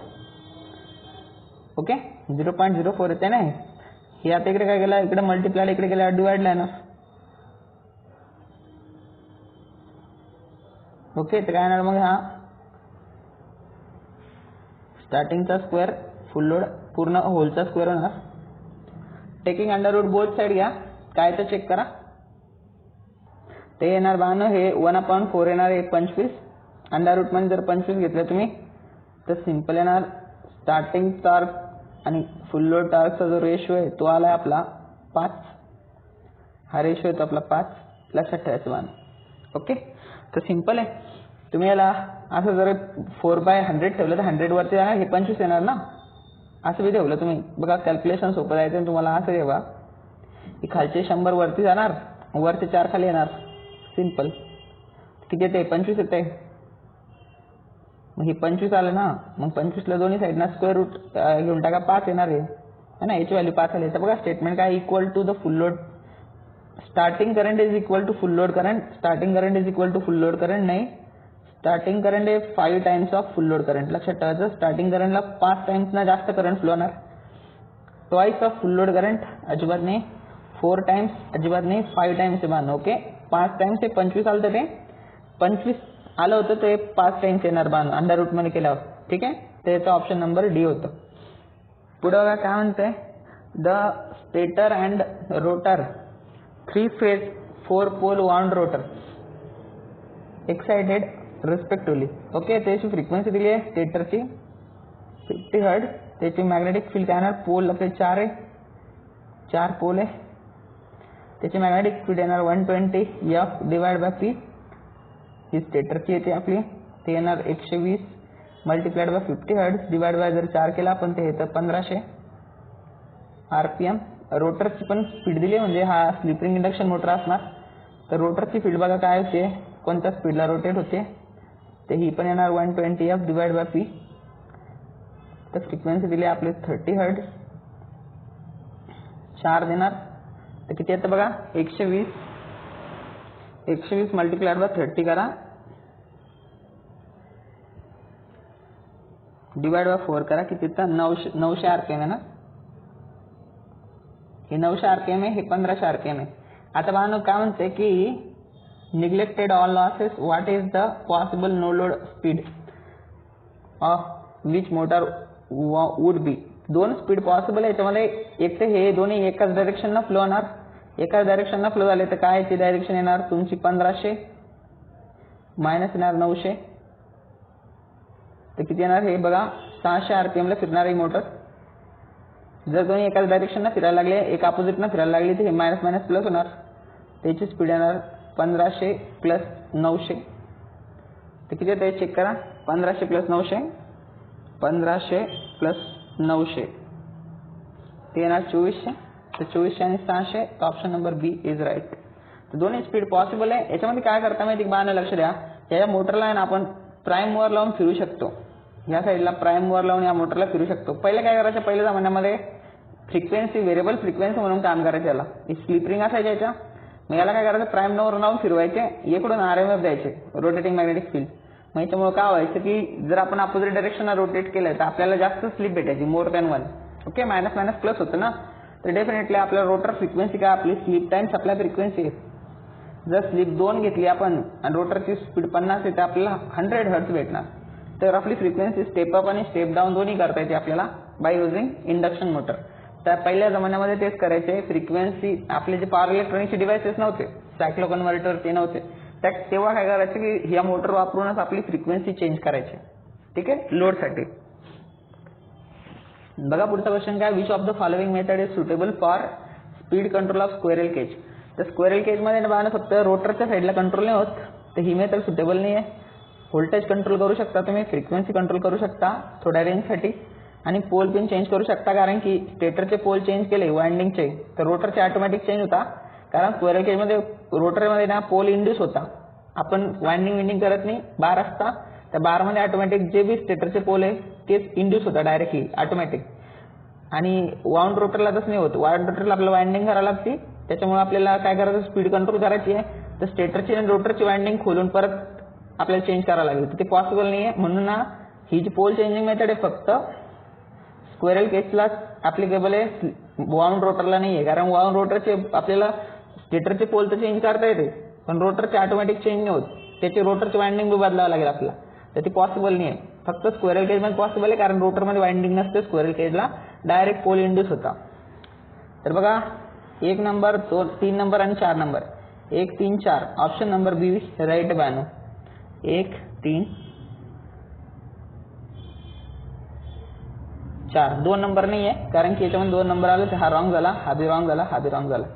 ओके, 0.04 येते नाही. हे आता इकडे काय केलं, इकडे मल्टिप्लाय, इकडे केलं डिवाइडला येणार. ओके, तर काय येणार मग, हा स्टार्टिंगचा स्क्वेअर फुल लोड पूर्ण होलचा स्क्वेअर होणार. Taking under root both side घ्या, काय तर चेक करा. ते येणार बानो, हे 1/4 येणार, हे 25. अंडर रूट मध्ये जर 25 घेतलं तुम्ही तर सिंपल येणार. स्टार्टिंग टॉर्क आणि फुल लोड टॉर्कचा जो रेशो आहे तो आला आपला 5. हा रेशो येतो आपला 5, लक्षात ठेवायचं बानो. ओके, तर सिंपल आहे. तुम्ही याला असं जर 4/100 ठेवलं तर 100 वरती जाणार, हे 25 येणार ना. असं बी ठेवलं तुम्ही बघा, कॅल्क्युलेशन सोपं जायचं तुम्हाला. असं ठेवा, ही खालचे 100 वरती जाणार, वरचे 4 खाली येणार. सिंपल, किती येते, 25 येते. मग हे 25 आलं ना, मग 25ला दोन्ही साईडना स्क्वेअर रूट घेऊन टाका, 5 येणार आहे ना, याची व्हॅल्यू 5 आली. तर बघा स्टेटमेंट काय, equal to the full load starting current is equal to full load current. Starting current is equal to full load current नाही, स्टार्टिंग करंट आहे 5 times of full load current. लक्षात ठेवायचं, स्टार्टिंग करंटला 5 times ना जास्त current flow होणार. Twice of full load current अजिबात नाही, 4 टाइम्स अजिबात नाही, 5 टाइम्स आहे. ओके, 5 टाइम्स हे 25 आलं, तर ते 25 आलं होतं ते 5 टाइम्स येणार बाण अंडर रूट मध्ये केल्यावर. ठीक आहे, त्याचा ऑप्शन नंबर डी होतं. पुढे बघा काय म्हणतंय, the stator and rotor 3 phase 4 pole wound rotor excited respectively. Okay, त्याची फ्रिक्वेन्सी दिली आहे स्टेटरची 50 हर्ट्ज. त्याची मॅग्नेटिक फील्ड काय येणार, पोल आपले 4 आहे, 4 पोल आहे. त्याची मॅग्नेटिक फील्ड येणार 120 F डिवाइड बाय P. ही स्टेटरची येते आपली, ते येणार 120 multiplied by 50 hertz divide by जर 4 केला आपण ते येतं 1500 RPM. रोटरची पण स्पीड दिली, म्हणजे हा स्लिप रिंग इंडक्शन मोटर असणार. तर रोटरची फील्ड बघा काय होते, कोणत्या स्पीडला रोटेट होते, ते ही पण येणार 120 F डिवाइड बाय P. तर फ्रिक्वेन्सी दिली आपली 30 हर्ट्ज, 4 देणार तर किती येतं बघा, 120 मल्टिप्लाइड बाय 30 करा डिवाइड बाय 4 करा, किती येतं 900 RPM आहे ना. हे 900 RPM आहे, हे 1500 RPM आहे. आता बघा काय म्हणते की neglected all losses, what is the possible no load speed of which motor would be. 2 speed possible आहे याच्यामध्ये. एक तर हे दोन्ही एकाच डायरेक्शनला फ्लो होणार, एकाच डायरेक्शनला फ्लो झाले तर काय ची डायरेक्शन येणार तुमची 1500 मायनस येणार 900, तर किती येणार हे बघा 600 RPM ला फिरणार ही मोटर. जर दोन्ही एकाच डायरेक्शनला फिरायला लागले, एक अपोजिटनं फिरायला लागली तर हे मायनस मायनस प्लस होणार. त्याची स्पीड येणार 1500 प्लस 900, तर किती येतं चेक करा, 1500 प्लस 900, 1500 प्लस 900 ते येणार 2400. तर 2400 आणि 600, तर option number B is right. तर दोन्ही स्पीड पॉसिबल आहे. याच्यामध्ये काय करता माहिती बाळांनो, लक्ष द्या, या मोटरला आहे ना आपण प्राइम मूवर लावून फिरू शकतो. या साईडला प्राइम मूवर लावून या मोटरला फिरू शकतो. पहिले काय करायचं, पहिल्या जमान्यामध्ये फ्रिक्वेन्सी व्हेरिएबल फ्रिक्वेन्सी म्हणून काम करायचं. याला स्लिप रिंग असायच्या याच्या, मग याला काय करायचं, प्राइम मूवर लावून फिरवायचे, इकडून RMF द्यायचे, रोटेटिंग मॅग्नेटिक फील्ड. मग याच्यामुळे काय व्हायचं की जर आपण अपोजिट डायरेक्शनला रोटेट केलं तर आपल्याला जास्त स्लिप भेटायची, more than 1. Okay, minus minus plus होतं ना. तर डेफिनेटली आपल्या रोटर फ्रिक्वेन्सी काय आपली स्लिप टाइम्स आपल्या फ्रिक्वेन्सी आहे. जर स्लिप 2 घेतली आपण आणि रोटरची स्पीड 50 आहे तर आपल्याला 100 हर्ट्ज भेटणार. तर आपली फ्रिक्वेन्सी स्टेप अप आणि स्टेप डाऊन दोन्ही करता येते आपल्याला बाय युझिंग इंडक्शन मोटर. तर पहिल्या जमान्यामध्ये तेच करायचे. फ्रिक्वेन्सी आपले जे पॉवर इलेक्ट्रॉनिक्सचे डिव्हाइसेस नव्हते, सायक्लो कन्व्हर्टर ते नव्हते, तेव्हा काय करायचे की या मोटर वापरूनच आपली फ्रिक्वेन्सी चेंज करायची. ठीक आहे, लोडसाठी. बघा पुढचा क्वेश्चन काय, which of the following method is suitable for speed control of squirrel cage. तर स्क्वेरल केज मध्ये बघा फक्त रोटरच्या साईडला कंट्रोल नाही होत, तर ही मेथड सुटेबल नाही आहे. व्होल्टेज कंट्रोल करू शकता तुम्ही, फ्रिक्वेन्सी कंट्रोल करू शकता थोड्या रेंजसाठी, आणि पोल पिन चेंज करू शकता. कारण की स्टेटरचे पोल चेंज केले वाइंडिंगचे तर रोटरचे ऑटोमॅटिक चेंज होता. कारण स्क्वेरल केजमध्ये रोटरमध्ये ना पोल इंड्यूस होता, आपण वाइंडिंग करत नाही, बार असता, त्या बारमध्ये ऑटोमॅटिक जे बी स्टेटरचे पोल आहे तेच इंड्यूस होता डायरेक्टली ऑटोमॅटिक. आणि वाउंड रोटरला तसं नाही होत, वाउंड रोटरला आपल्याला वाइंडिंग करायला लागते. त्याच्यामुळे आपल्याला काय करायचं, स्पीड कंट्रोल करायची आहे तर स्टेटरची आणि रोटरची वाइंडिंग खोलून परत आपल्याला चेंज करायला लागेल, तर ते पॉसिबल नाही आहे. म्हणून ना ही जी पोल चेंजिंग मेथड आहे फक्त स्क्वेरल केजला ॲप्लिकेबल आहे, वाउंड रोटरला नाही आहे. कारण वाउंड रोटरचे आपल्याला स्टेटरचे पोल तर चेंज करता येते पण रोटरचे ऑटोमॅटिक चेंज नाही होत, त्याची रोटरची वाइंडिंग बी बदलावं लागेल आपल्याला, तर ती पॉसिबल नाही आहे. फक्त स्क्वेरल केजमध्ये पॉसिबल आहे कारण रोटरमध्ये वाइंडिंग नसते, स्क्वेरल केजला डायरेक्ट पोल इंड्यूस होता. तर बघा 1 नंबर 2 3 नंबर आणि 4 नंबर 1 3 4 ऑप्शन नंबर बी राईट बानो. 1 3 4 2 नंबर नाही आहे कारण की याच्यामध्ये 2 नंबर आले तर हा रॉंग झाला, हा बी रॉंग झाला, हा बी रॉंग झाला.